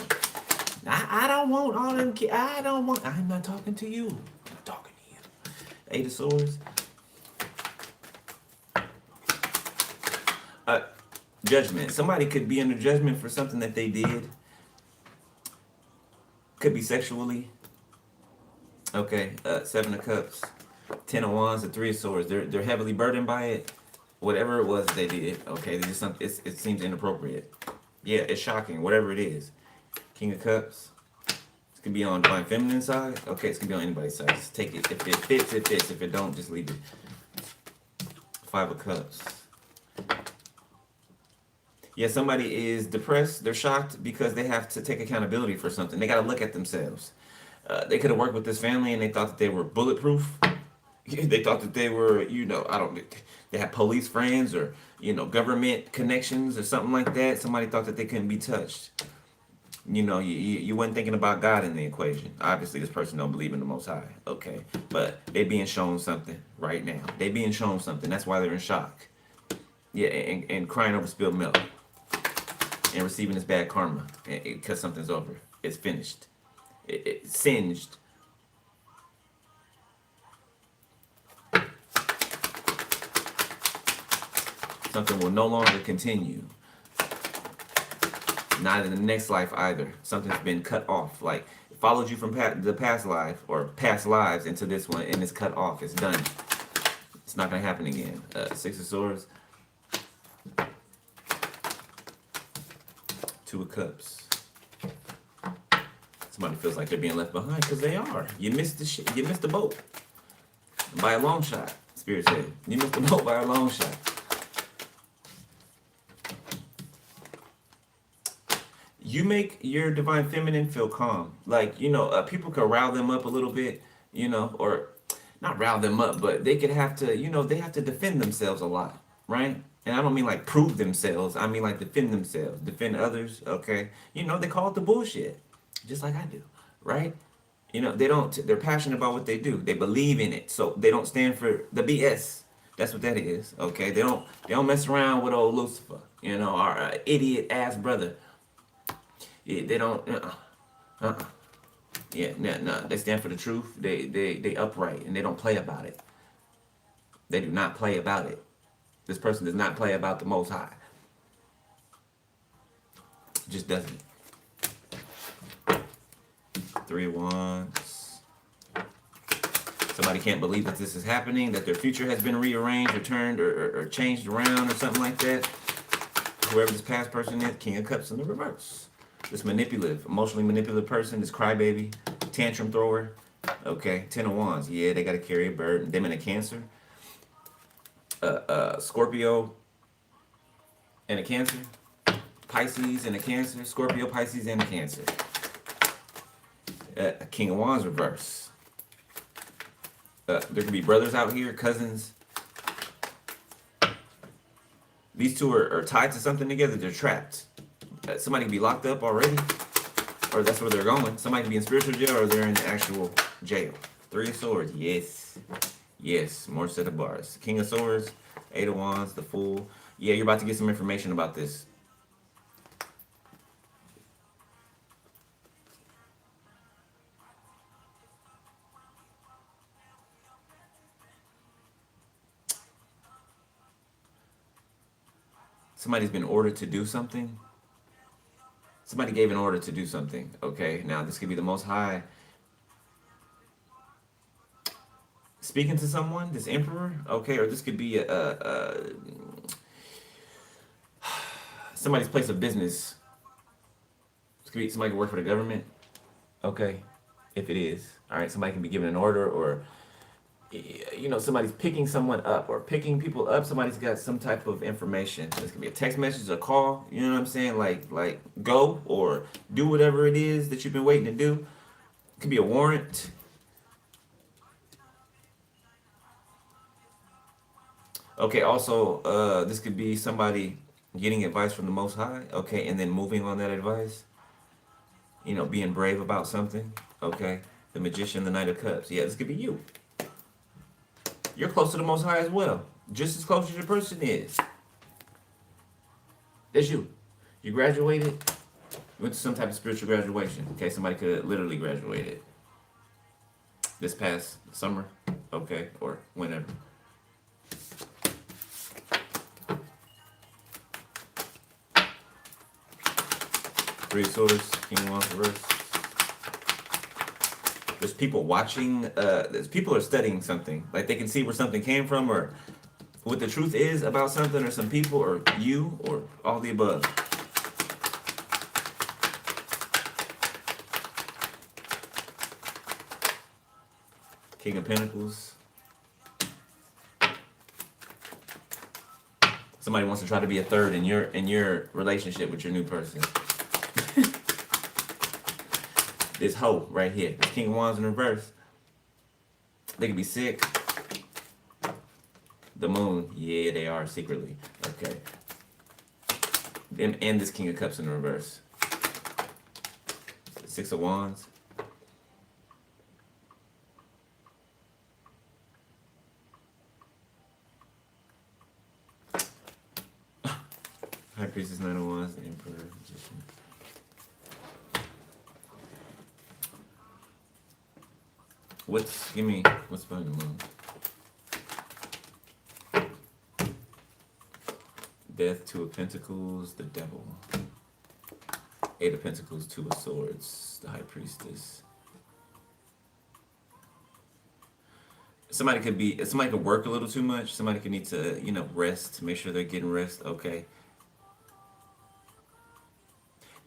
I don't want all them kids. I'm not talking to you. I'm talking to you. Eight of Swords. Judgment. Somebody could be under judgment for something that they did. Could be sexually. Okay. Seven of Cups. 10 of Wands. The Three of Swords. They're heavily burdened by it. Whatever it was they did. Okay. They just it seems inappropriate. Yeah, it's shocking. Whatever it is. King of Cups. It can be on Divine Feminine side. Okay, it's gonna be on anybody's side. Just take it. If it fits, it fits. If it don't, just leave it. Five of Cups. Yeah, somebody is depressed. They're shocked because they have to take accountability for something. They got to look at themselves. They could have worked with this family and they thought that they were bulletproof. They thought that they were, they had police friends or, government connections or something like that. Somebody thought that they couldn't be touched. You weren't thinking about God in the equation. Obviously, this person don't believe in the Most High. Okay, but they being shown something right now. They being shown something. That's why they're in shock. Yeah, and crying over spilled milk. And receiving this bad karma because something's over. It's finished. It's singed. Something will no longer continue. Not in the next life either. Something's been cut off. Like it followed you from the past life or past lives into this one, and it's cut off. It's done. It's not gonna happen again. Six of Swords. Two of Cups. Somebody feels like they're being left behind because they are. You missed the shit. You missed the boat by a long shot. Spirit said you missed the boat by a long shot. You make your divine feminine feel calm. Like, people could rile them up a little bit, or not rile them up, but they could have to, they have to defend themselves a lot, right? And I don't mean like prove themselves. I mean like defend themselves, defend others, okay? They call it the bullshit, just like I do, right? They're passionate about what they do. They believe in it. So they don't stand for the BS. That's what that is, okay? They don't mess around with old Lucifer, our idiot ass brother. Yeah, they don't. Yeah, no. They stand for the truth. They upright and they don't play about it. They do not play about it. This person does not play about the Most High. Just doesn't. 3 of Wands. Somebody can't believe that this is happening, that their future has been rearranged or turned or changed around or something like that. Whoever this past person is, King of Cups in the reverse. This manipulative, emotionally manipulative person, this crybaby, tantrum thrower. Okay, 10 of Wands. Yeah, they got to carry a burden. Them in a Cancer. Scorpio and a Cancer. Pisces and a Cancer. Scorpio, Pisces, and a Cancer. King of Wands reverse. There could be brothers out here, cousins. These two are tied to something together. They're trapped. Somebody could be locked up already, or that's where they're going. Somebody could be in spiritual jail, or they're in actual jail. 3 of Swords. Yes. More set of bars. King of Swords, 8 of Wands, the Fool. Yeah, you're about to get some information about this. Somebody's been ordered to do something. Somebody gave an order to do something. Okay, now this could be the Most High speaking to someone, this Emperor. Okay, or this could be somebody's place of business. This could be somebody who work for the government. Okay, if it is. All right, somebody can be given an order, or somebody's picking someone up or picking people up. Somebody's got some type of information. This could be a text message, a call. You know what I'm saying? Like go or do whatever it is that you've been waiting to do. It could be a warrant. Okay, also, this could be somebody getting advice from the Most High. Okay, and then moving on that advice. Being brave about something. Okay, the Magician, the Knight of Cups. Yeah, this could be you. You're close to the Most High as well. Just as close as your person is. That's you. You graduated. You went to some type of spiritual graduation. Okay, somebody could have literally graduated this past summer. Okay, or whenever. Three of Swords, King of Wands reverse. There's people watching, there's people are studying something. Like they can see where something came from or what the truth is about something or some people or you or all the above. King of Pentacles. Somebody wants to try to be a third in your relationship with your new person. This hoe right here, this King of Wands in reverse. They could be sick. The Moon, yeah, they are secretly. Okay. Them and this King of Cups in reverse. 6 of Wands. High Priestess, 9 of Wands, Emperor, Magician. What's behind the Moon? Death, 2 of Pentacles, the Devil. 8 of Pentacles, 2 of Swords, the High Priestess. Somebody could work a little too much. Somebody could need to, rest, make sure they're getting rest, okay?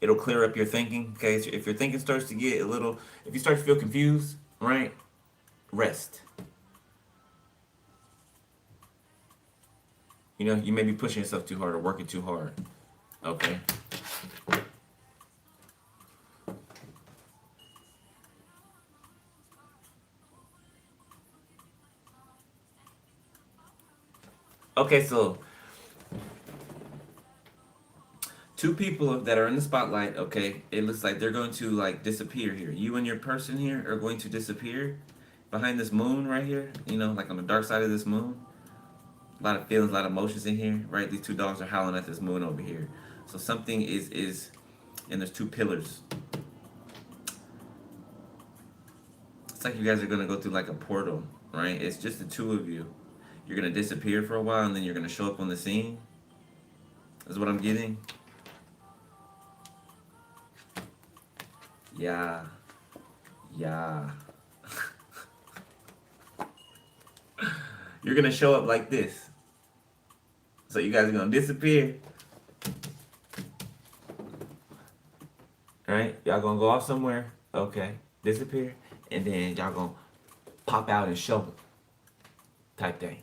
It'll clear up your thinking, okay? So if your thinking starts to get if you start to feel confused, right? Rest. You may be pushing yourself too hard or working too hard. Okay. Okay, so two people that are in the spotlight, okay, it looks like they're going to like disappear here. You and your person here are going to disappear behind this moon right here, you know, like on the dark side of this moon. A lot of feelings, a lot of emotions in here, right? These two dogs are howling at this moon over here. So something is and there's two pillars. It's like you guys are gonna go through like a portal, right? It's just the two of you. You're gonna disappear for a while and then you're gonna show up on the scene. Is what I'm getting. Yeah. Yeah. You're gonna show up like this. So you guys are gonna disappear. Right? Y'all gonna go off somewhere. Okay. Disappear. And then y'all gonna pop out and show up. Type thing.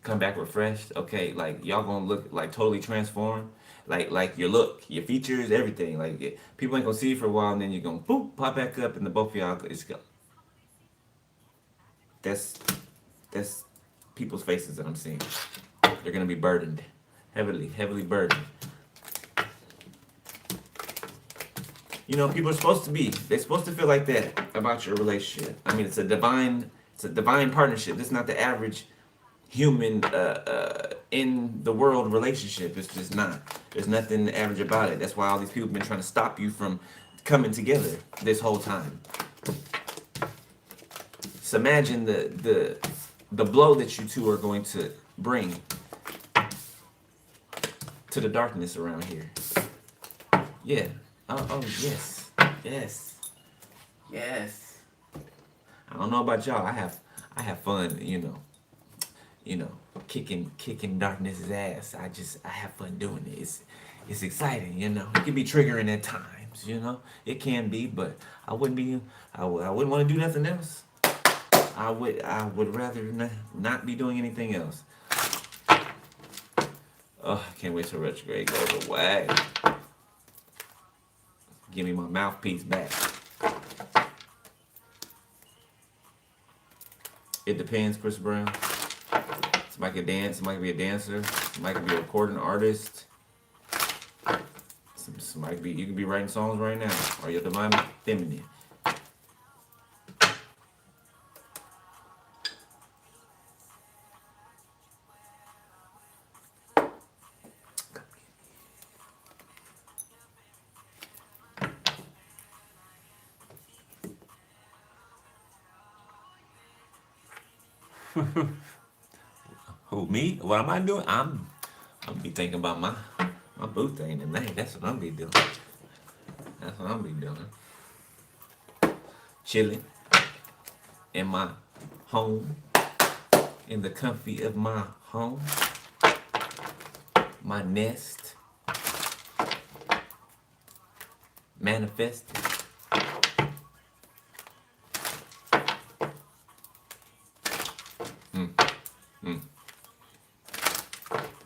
Come back refreshed. Okay, like y'all gonna look like totally transformed. Like your look, your features, everything. Like people ain't gonna see you for a while, and then you're gonna boop, pop back up, and the both of y'all it's go. That's people's faces that I'm seeing. They're gonna be burdened, heavily burdened. You know, people are supposed to be. They're supposed to feel like that about your relationship. I mean, it's a divine partnership. This is not the average human in the world relationship. It's just not. There's nothing average about it. That's why all these people have been trying to stop you from coming together this whole time. So imagine the blow that you two are going to bring to the darkness around here. Yeah. Oh yes. Yes. I don't know about y'all. I have fun, kicking darkness's ass. I have fun doing it. It's exciting, It can be triggering at times, It can be, but I wouldn't want to do nothing else. I would rather not be doing anything else. Oh, I can't wait till retrograde goes away. Give me my mouthpiece back. It depends, Chris Brown. Somebody could dance, somebody could be a dancer, somebody could be a recording artist. You could be writing songs right now, or your divine feminine. Who, me? What am I doing? I'm be thinking about my boo thing tonight. That's what I'm be doing. That's what I'm be doing. Chilling in my home, in the comfy of my home, my nest, manifesting.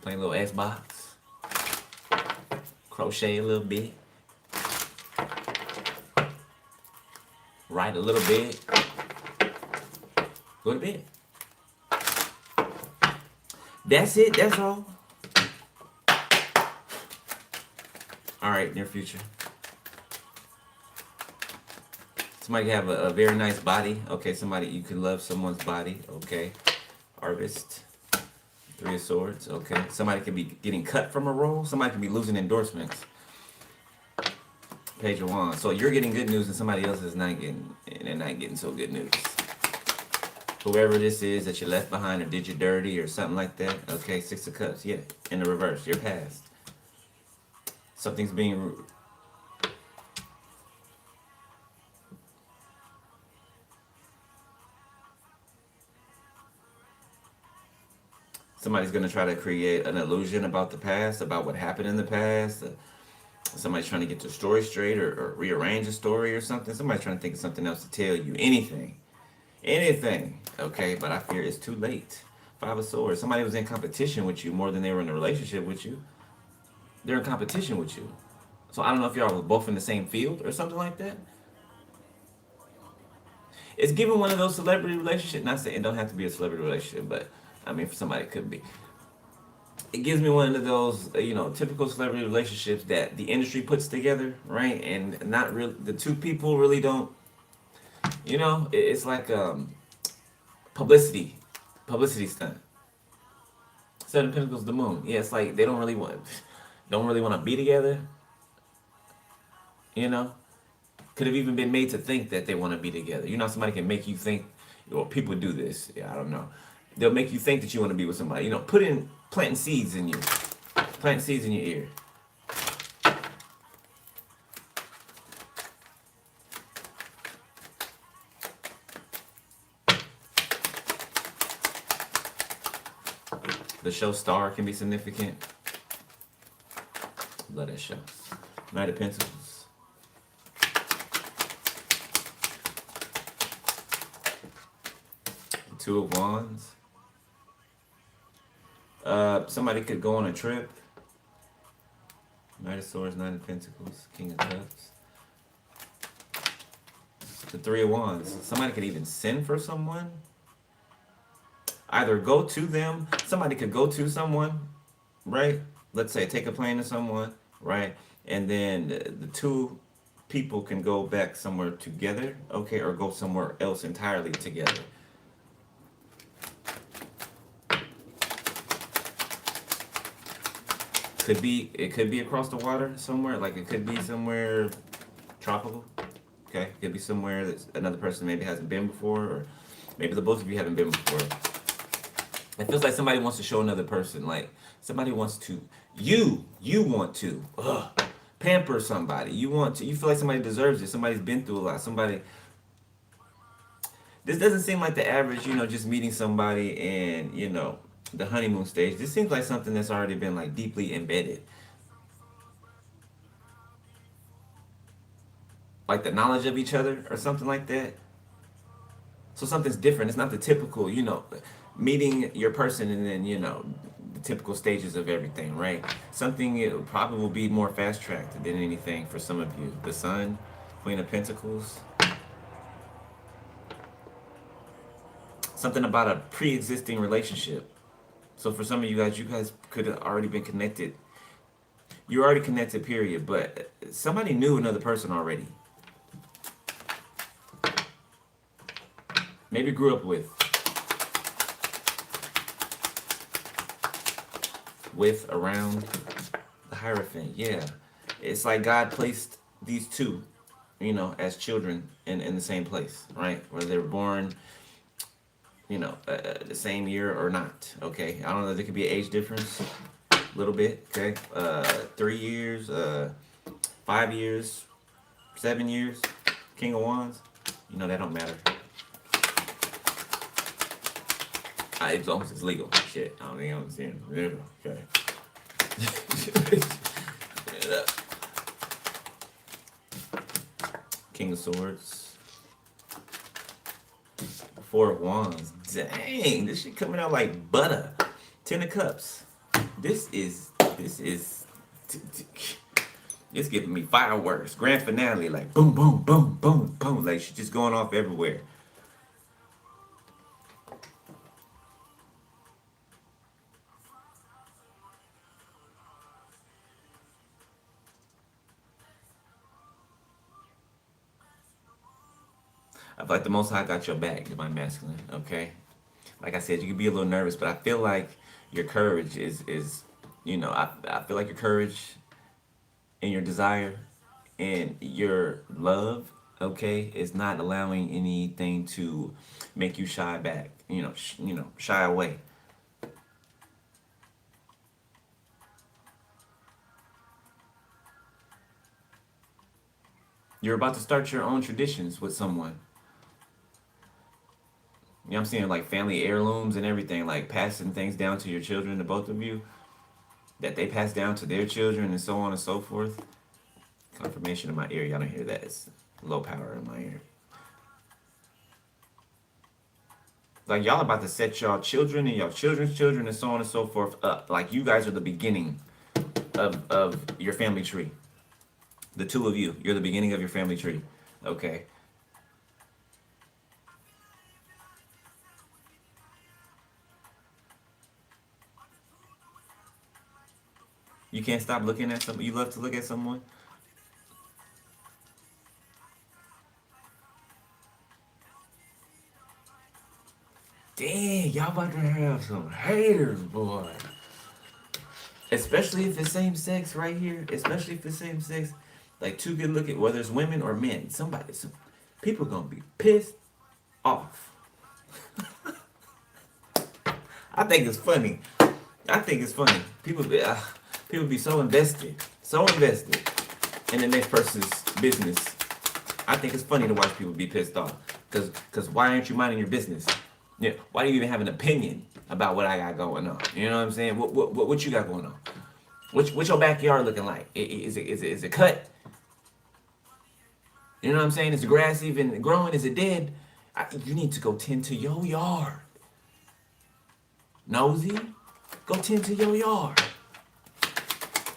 Playing a little Xbox, crochet a little bit, write a little bit, go to bed. That's it, that's all. Alright, near future. Somebody have a very nice body. Okay, you can love someone's body. Okay, artist. Three of Swords, okay. Somebody could be getting cut from a role. Somebody could be losing endorsements. Page of Wands. So you're getting good news and somebody else is not getting so good news. Whoever this is that you left behind or did you dirty or something like that. Okay, Six of Cups, yeah. In the reverse, your past. Something's being... Somebody's going to try to create an illusion about the past, about what happened in the past. Somebody's trying to get their story straight or rearrange a story or something. Somebody's trying to think of something else to tell you. Anything. Okay, but I fear it's too late. Five of Swords. Somebody was in competition with you more than they were in a relationship with you. They're in competition with you. So I don't know if y'all were both in the same field or something like that. It's given one of those celebrity relationships. Not saying it don't have to be a celebrity relationship, but I mean, for somebody it could be. It gives me one of those, typical celebrity relationships that the industry puts together, right? And not really, the two people really don't, it's like publicity, publicity stunt. Seven Pentacles, the Moon. Yeah, it's like they don't really want to be together. You know, could have even been made to think that they want to be together. Somebody can make you think, or people do this. Yeah, I don't know. They'll make you think that you want to be with somebody. Planting seeds in you, planting seeds in your ear. The show Star can be significant. Love that show. Knight of Pentacles. Two of Wands. Somebody could go on a trip. Knight of Swords, Nine of Pentacles, King of Cups. The Three of Wands. Somebody could even send for someone. Either go to them. Somebody could go to someone, right? Let's say take a plane to someone, right? And then the two people can go back somewhere together, okay, or go somewhere else entirely together. It could be across the water somewhere, like it could be somewhere tropical, okay? It could be somewhere that another person maybe hasn't been before, or maybe the both of you haven't been before. It feels like somebody wants to show another person, like somebody wants to, you want to pamper somebody. You feel like somebody deserves it. Somebody's been through a lot. This doesn't seem like the average, just meeting somebody and, the honeymoon stage. This seems like something that's already been like deeply embedded. Like the knowledge of each other or something like that. So something's different. It's not the typical, meeting your person and then, the typical stages of everything, right? Something it probably will be more fast tracked than anything for some of you. The Sun, Queen of Pentacles. Something about a pre-existing relationship. So for some of you guys could have already been connected. You're already connected, period. But somebody knew another person already. Maybe grew up with around the Hierophant. Yeah, it's like God placed these two, as children in the same place, right? Whether they were born, the same year or not. Okay, I don't know. There could be an age difference, a little bit. Okay, 3 years, 5 years, 7 years. King of Wands. That don't matter. As long as it's legal. Shit, I don't think I'm understanding. Yeah, okay. King of Swords. Four of Wands. Dang, this shit coming out like butter. 10 of Cups. This is it's giving me fireworks. Grand finale, like boom, boom, boom, boom, boom. Like she's just going off everywhere. I feel like the Most High got your back, divine masculine, okay? Like I said, you can be a little nervous, but I feel like your courage is I feel like your courage and your desire and your love, okay, is not allowing anything to make you shy back, shy away. You're about to start your own traditions with someone. I'm seeing like family heirlooms and everything, like passing things down to your children, to both of you, that they pass down to their children and so on and so forth. Confirmation in my ear. Y'all don't hear that. It's low power in my ear. Like y'all about to set y'all children and y'all children's children and so on and so forth up. Like you guys are the beginning of your family tree. The two of you, you're the beginning of your family tree. Okay. You can't stop looking at someone. You love to look at someone. Dang, y'all about to have some haters, boy. Especially if it's same sex right here. Especially if it's same sex. Like two good looking, whether it's women or men. People gonna be pissed off. I think it's funny. I think it's funny. People be so invested in the next person's business. I think it's funny to watch people be pissed off. Cause why aren't you minding your business? Yeah, why do you even have an opinion about what I got going on? You know what I'm saying? What you got going on? What's your backyard looking like? Is it cut? You know what I'm saying? Is the grass even growing? Is it dead? You need to go tend to your yard. Nosy, go tend to your yard.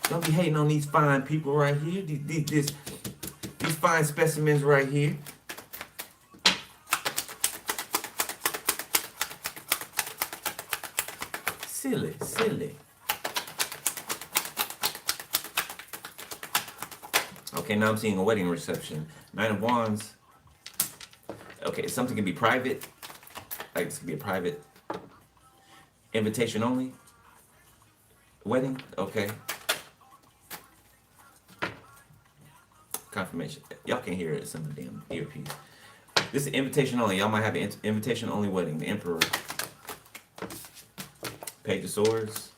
Don't be hating on these fine people right here. These fine specimens right here. Silly. Okay, now I'm seeing a wedding reception. Nine of Wands. Okay, something can be private. Like this can be a private invitation only. Wedding. Okay. Confirmation. Y'all can't hear it. It's in the damn earpiece. This is invitation only. Y'all might have an invitation only wedding. The Emperor. Page of Swords.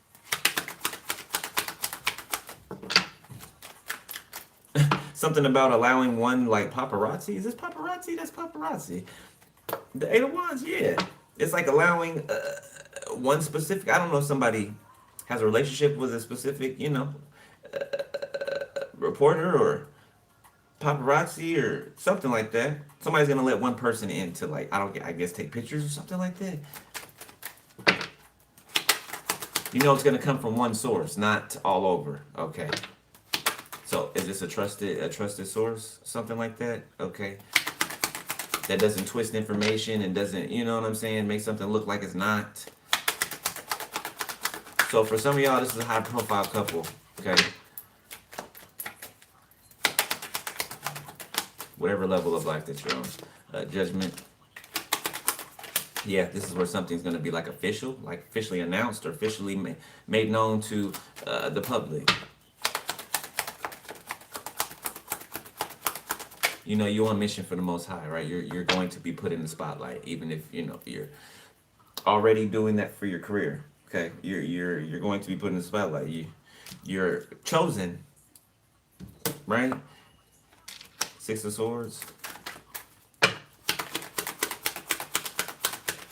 Something about allowing one like paparazzi. Is this paparazzi? That's paparazzi. The Eight of Wands, yeah. It's like allowing one specific. I don't know if somebody has a relationship with a specific, reporter or paparazzi or something like that. Somebody's gonna let one person in to like I guess take pictures or something like that. You know it's gonna come from one source, not all over. Okay. So is this a trusted source? Something like that? Okay. That doesn't twist information and doesn't, you know what I'm saying, make something look like it's not. So for some of y'all, this is a high profile couple. Okay. Whatever level of life that you're on. Judgment. Yeah, this is where something's going to be like officially announced or officially made known to the public. You know, you're on mission for the Most High, right? You're going to be put in the spotlight, even if you're already doing that for your career. Okay, you're going to be put in the spotlight. You're chosen, right? Six of Swords.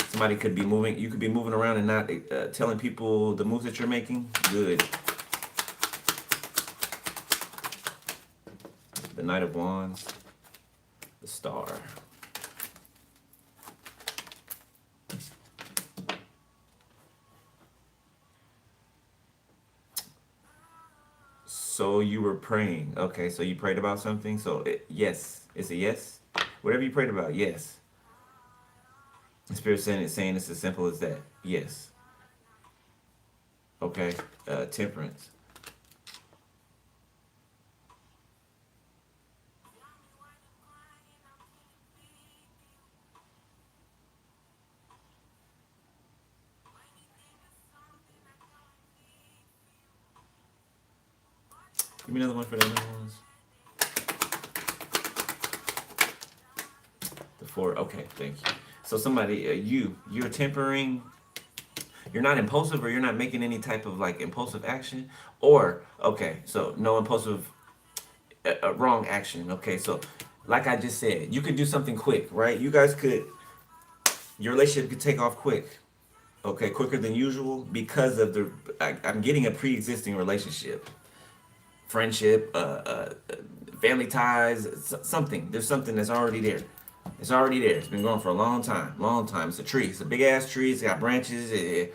Somebody could be moving. You could be moving around and not telling people the moves that you're making. Good. The Knight of Wands. The Star. So you were praying. Okay, so you prayed about something. So yes, it's a yes. Whatever you prayed about, yes. The Spirit saying it's as simple as that. Yes. Okay. Temperance. Give me another one for the other ones. The Four. Okay, thank you. So somebody, you're tempering. You're not impulsive, or you're not making any type of like impulsive action, or okay, so no impulsive wrong action. Okay, so like I just said, you could do something quick, right? Your relationship could take off quick. Okay, quicker than usual because of I'm getting a pre-existing relationship, friendship, family ties, something. There's something that's already there. It's already there. It's been going for a long time. Long time. It's a tree. It's a big ass tree. It's got branches. The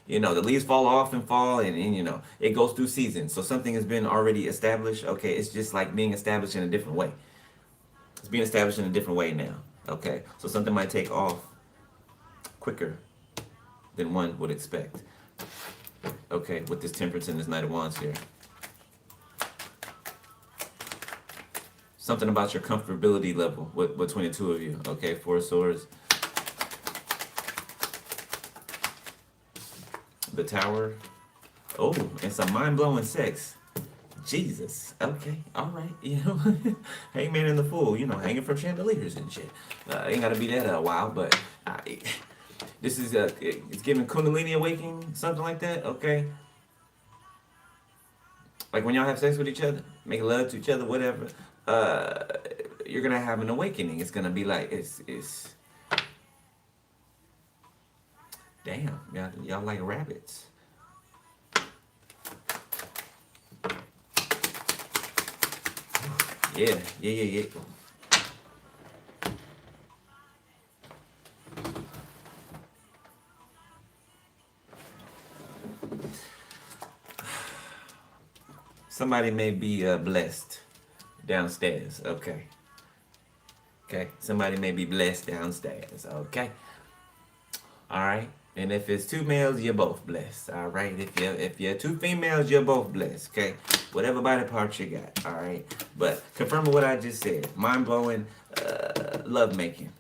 leaves fall off and fall, and it goes through seasons. So something has been already established. Okay, it's just like being established in a different way. It's being established in a different way now. Okay, so something might take off quicker than one would expect. Okay, with this Temperance and this Knight of Wands here. Something about your comfortability level between the two of you. Okay, Four of Swords. The Tower. Oh, and some mind-blowing sex. Jesus. Okay. All right. You know, Hangman and the Fool. You know, hanging from chandeliers and shit. Ain't gotta be that wild, but this is it's giving Kundalini awakening, something like that. Okay. Like when y'all have sex with each other, make love to each other, whatever. You're gonna have an awakening. It's gonna be like it's. Damn, y'all like rabbits. Yeah. Somebody may be blessed downstairs. Okay. Okay. Somebody may be blessed downstairs. Okay. All right. And if it's two males, you're both blessed. All right. If you're two females, you're both blessed. Okay. Whatever body parts you got. All right. But confirming what I just said, mind blowing, love making.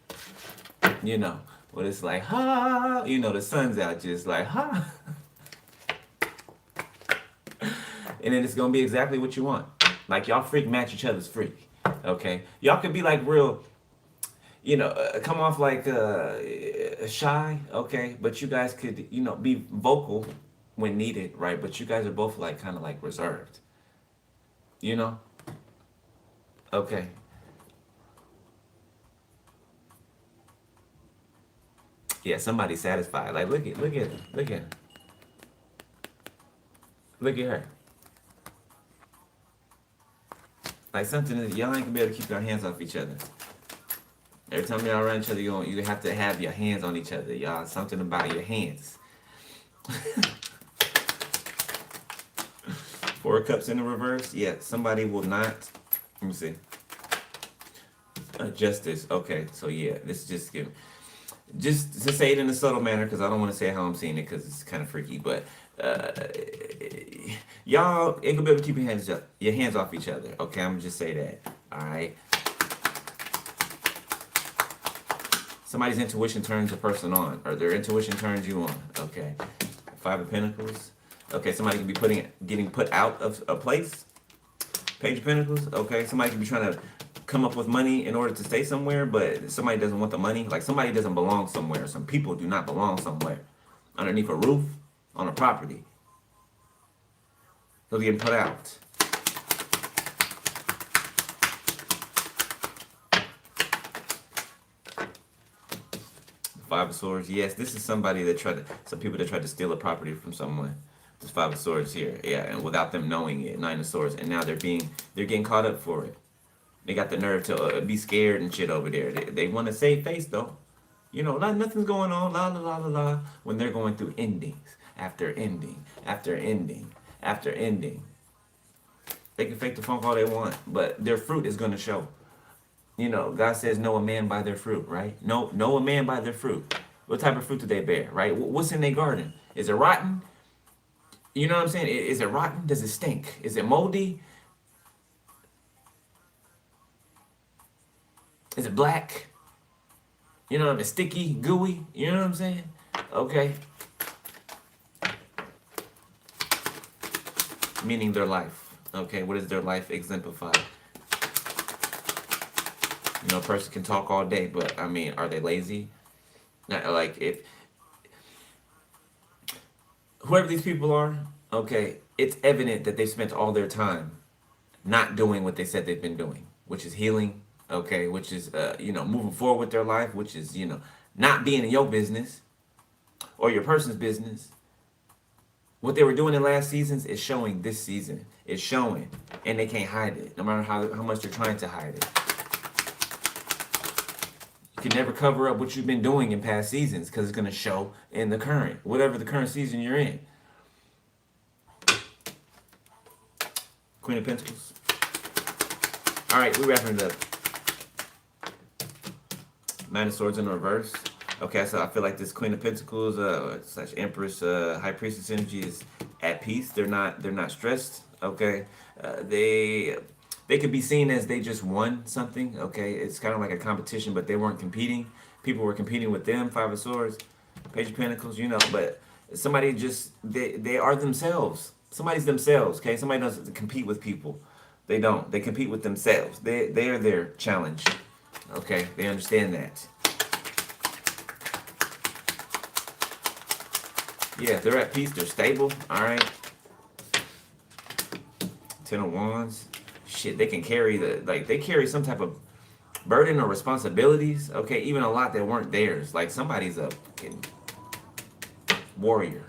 You know what it's like. Ha. You know the sun's out, just like ha. And then it's gonna be exactly what you want. Like y'all freak match each other's freak. Okay. Y'all could be like real. You know, come off like shy, okay, but you guys could, you know, be vocal when needed, right? But you guys are both like kind of like reserved, you know? Okay. Yeah, somebody's satisfied. Like, look at her, look at her. Like something that y'all ain't gonna be able to keep your hands off each other. Every time y'all around each other, you have to have your hands on each other, y'all. Something about your hands. Four of Cups in the reverse. Yeah, somebody will not. Let me see. Justice. Okay, so yeah, this is just giving. Just to say it in a subtle manner, because I don't want to say how I'm seeing it, because it's kind of freaky. But y'all ain't gonna be able to keep your hands off each other. Okay, I'm gonna just say that. All right. Somebody's intuition turns a person on, or their intuition turns you on. Okay. Five of Pentacles. Okay, somebody can be getting put out of a place. Page of Pentacles. Okay, somebody can be trying to come up with money in order to stay somewhere, but somebody doesn't want the money. Like somebody doesn't belong somewhere. Some people do not belong somewhere. Underneath a roof, on a property. They'll get put out. Five of Swords. Yes, this is somebody that some people that tried to steal a property from someone. This Five of Swords here. Yeah, and without them knowing it. Nine of Swords. And now they're getting caught up for it. They got the nerve to be scared and shit over there. They want to save face though. You know, nothing's going on. La la la la la. When they're going through endings after ending after ending after ending. They can fake the funk all they want, but their fruit is going to show. You know, God says, know a man by their fruit, right? Know a man by their fruit. What type of fruit do they bear, right? What's in their garden? Is it rotten? You know what I'm saying? Is it rotten? Does it stink? Is it moldy? Is it black? You know what I mean? Sticky, gooey? You know what I'm saying? Okay. Meaning their life. Okay, what does their life exemplify? You know, a person can talk all day, but I mean, are they lazy? Like, if whoever these people are, okay, it's evident that they spent all their time not doing what they said they've been doing, which is healing, okay, which is, you know, moving forward with their life, which is, you know, not being in your business or your person's business. What they were doing in last seasons is showing this season. It's showing, and they can't hide it, no matter how much they're trying to hide it. You can never cover up what you've been doing in past seasons because it's going to show in the current, whatever the current season you're in. Queen of Pentacles. All right, we're wrapping it up. Nine of Swords in reverse. Okay, so I feel like this Queen of Pentacles slash Empress High Priestess energy is at peace. They're not stressed. Okay, they They could be seen as they just won something. Okay, it's kind of like a competition, but they weren't competing. People were competing with them. Five of Swords, Page of Pentacles. But somebody just they are themselves. Somebody's themselves. Okay, somebody doesn't compete with people. They don't. They compete with themselves. They are their challenge. Okay, they understand that. Yeah, they're at peace. They're stable. All right. Ten of Wands. Shit, they can carry they carry some type of burden or responsibilities. Okay, even a lot that weren't theirs. Like somebody's a fucking warrior.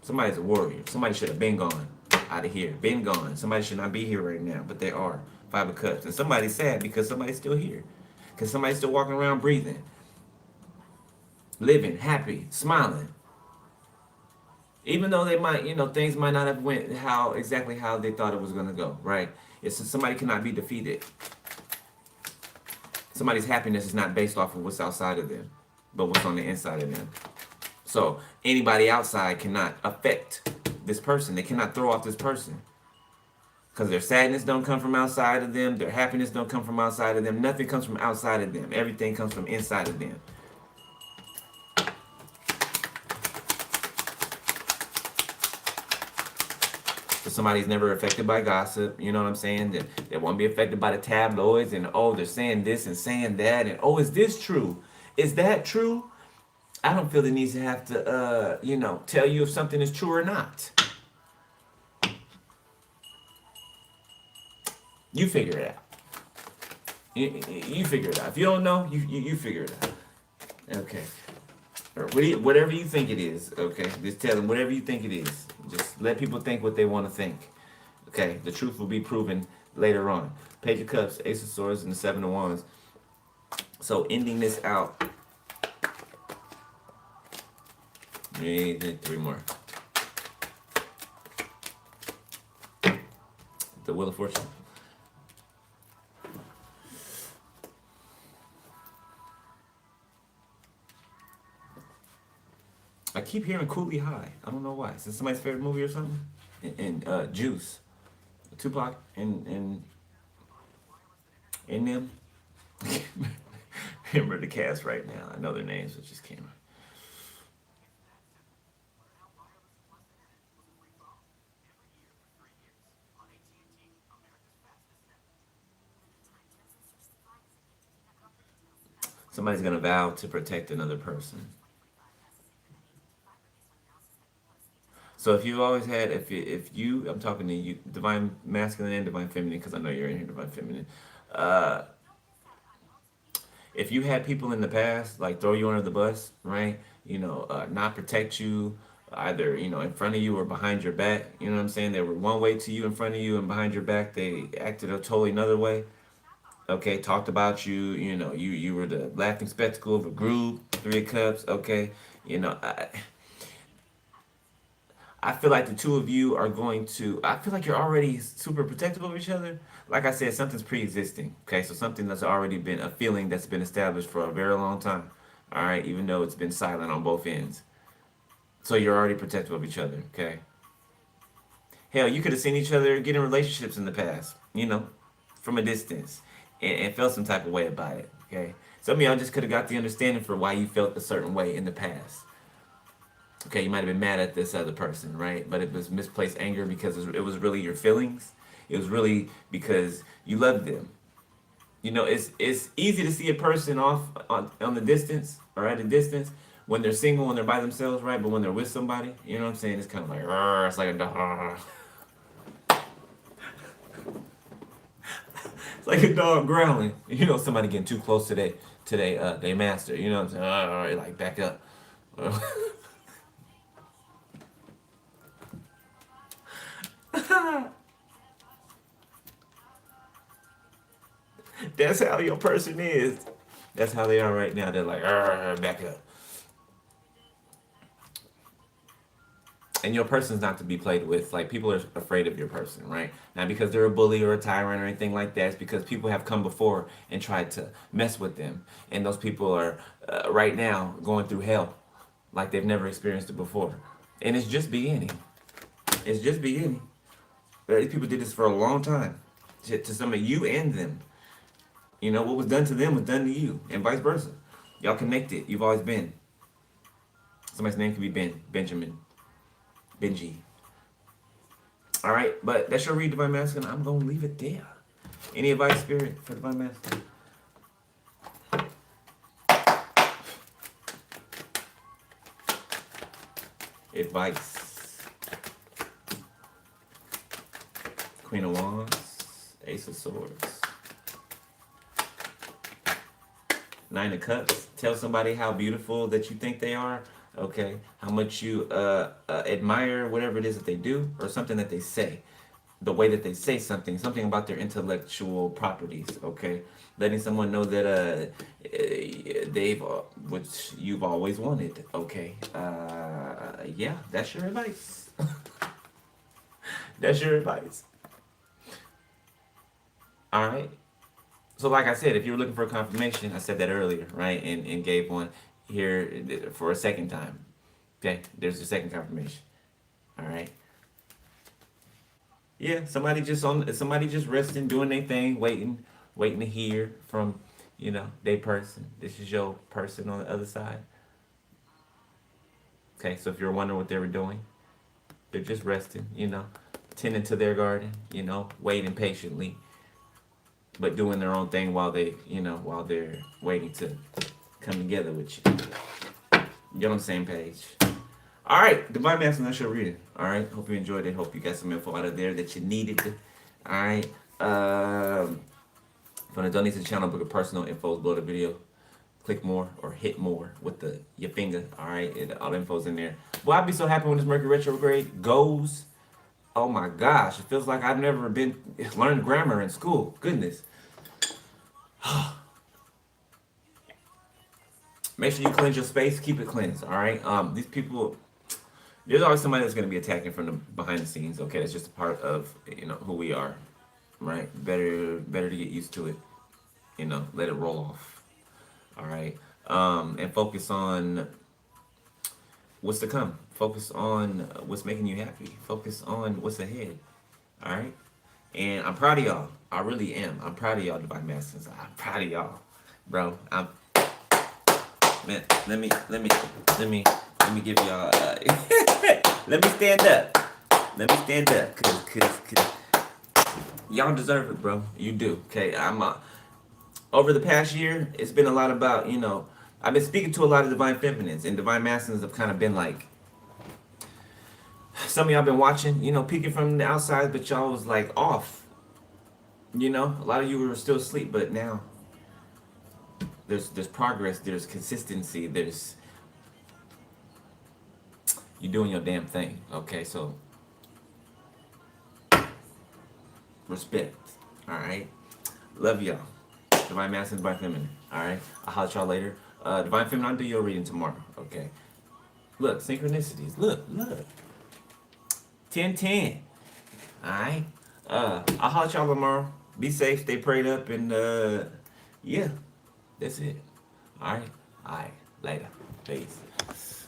Somebody's a warrior. Somebody should have been gone out of here. Been gone. Somebody should not be here right now, but they are. Five of Cups. And somebody's sad because somebody's still here. Because somebody's still walking around breathing. Living, happy, smiling. Even though they might, things might not have went exactly how they thought it was going to go, right? It's somebody cannot be defeated. Somebody's happiness is not based off of what's outside of them, but what's on the inside of them. So anybody outside cannot affect this person. They cannot throw off this person. Because their sadness don't come from outside of them. Their happiness don't come from outside of them. Nothing comes from outside of them. Everything comes from inside of them. So somebody's never affected by gossip, you know what I'm saying? They won't be affected by the tabloids and, oh, they're saying this and saying that. And, oh, is this true? Is that true? I don't feel the need to have to, tell you if something is true or not. You figure it out. You figure it out. If you don't know, you figure it out. Okay. Or whatever you think it is, okay? Just tell them whatever you think it is. Just let people think what they want to think. Okay? The truth will be proven later on. Page of Cups, Ace of Swords, and the Seven of Wands. So ending this out. Three more. The Wheel of Fortune. I keep hearing Cooley High. I don't know why. Is this somebody's favorite movie or something? And Juice. Tupac and them. Remember the cast right now. I know their names, but just can't. Somebody's going to vow to protect another person. So if you've always had, if you, I'm talking to you, divine masculine and divine feminine, because I know you're in here, divine feminine. If you had people in the past, like throw you under the bus, right? Not protect you, either, in front of you or behind your back. You know what I'm saying? They were one way to you in front of you, and behind your back, they acted a totally another way. Okay, talked about you, you were the laughing spectacle of a group, Three of Cups, okay? I feel like the two of you are I feel like you're already super protective of each other. Like I said, something's pre-existing, okay? So something that's already been a feeling that's been established for a very long time, all right? Even though it's been silent on both ends. So you're already protective of each other, okay? Hell, you could have seen each other get in relationships in the past, from a distance, and felt some type of way about it, okay? Some of y'all just could have got the understanding for why you felt a certain way in the past. Okay, you might have been mad at this other person, right? But it was misplaced anger because it was really your feelings. It was really because you loved them. It's easy to see a person off on the distance or at a distance when they're single and they're by themselves, right? But when they're with somebody, you know what I'm saying? It's kind of like, it's like a dog. It's like a dog growling. Somebody getting too close to their master. You know what I'm saying? All right, like back up. That's how your person is. That's how they are right now. They're like, back up. And your person's not to be played with. Like, people are afraid of your person, right? Not because they're a bully or a tyrant or anything like that. It's because people have come before and tried to mess with them. And those people are, right now, going through hell like they've never experienced it before. And it's just beginning. It's just beginning. These people did this for a long time. to some of you and them. You know, what was done to them was done to you, and vice versa. Y'all connected. You've always been. Somebody's name could be Ben, Benjamin, Benji. All right, but that's your read, Divine Masculine. I'm gonna leave it there. Any advice, Spirit, for Divine Masculine? Advice. Queen of Wands, Ace of Swords, Nine of Cups. Tell somebody how beautiful that you think they are. Okay, how much you admire whatever it is that they do, or something that they say, the way that they say something about their intellectual properties. Okay, letting someone know that they've which you've always wanted. Okay, yeah, that's your advice. That's your advice. All right. So like I said, if you were looking for a confirmation, I said that earlier, right? And gave one here for a second time. Okay, there's a second confirmation. All right. Yeah, somebody just resting, doing their thing, waiting to hear from, their person. This is your person on the other side. Okay, so if you're wondering what they were doing, they're just resting, tending to their garden, waiting patiently, but doing their own thing while they're waiting to come together with you. Get on the same page. All right, Divine Masculine, that's your reading. All right, hope you enjoyed it. Hope you got some info out of there that you needed. All right. If you want to donate to the channel, book a personal info below the video. Click more or hit more with your finger. All right, all the info's in there. Well, I'd be so happy when this Mercury retrograde goes. Oh my gosh, it feels like I've never learned grammar in school. Goodness. Make sure you cleanse your space. Keep it cleansed. All right. These people. There's always somebody that's going to be attacking from the behind the scenes. Okay, that's just a part of who we are, right? Better to get used to it. Let it roll off. All right, and focus on what's to come. Focus on what's making you happy. Focus on what's ahead. All right, and I'm proud of y'all. I really am. I'm proud of y'all, Divine Masters. I'm proud of y'all, bro. Man, let me give y'all. Let me stand up. Cause y'all deserve it, bro. You do. Okay, I'm over the past year, it's been a lot about I've been speaking to a lot of divine feminines, and divine masculines have kind of been like. Some of y'all been watching, peeking from the outside, but y'all was like off. A lot of you were still asleep, but now there's progress, there's consistency, there's you doing your damn thing. Okay, so respect. All right, love y'all. Divine Masculine, Divine Feminine. All right, I'll holler at y'all later. Divine Feminine, I'll do your reading tomorrow. Okay. Look, synchronicities. Look. 10-10. All right. I'll holler at y'all tomorrow. Be safe, stay prayed up, and yeah, that's it. All right. Later. Peace.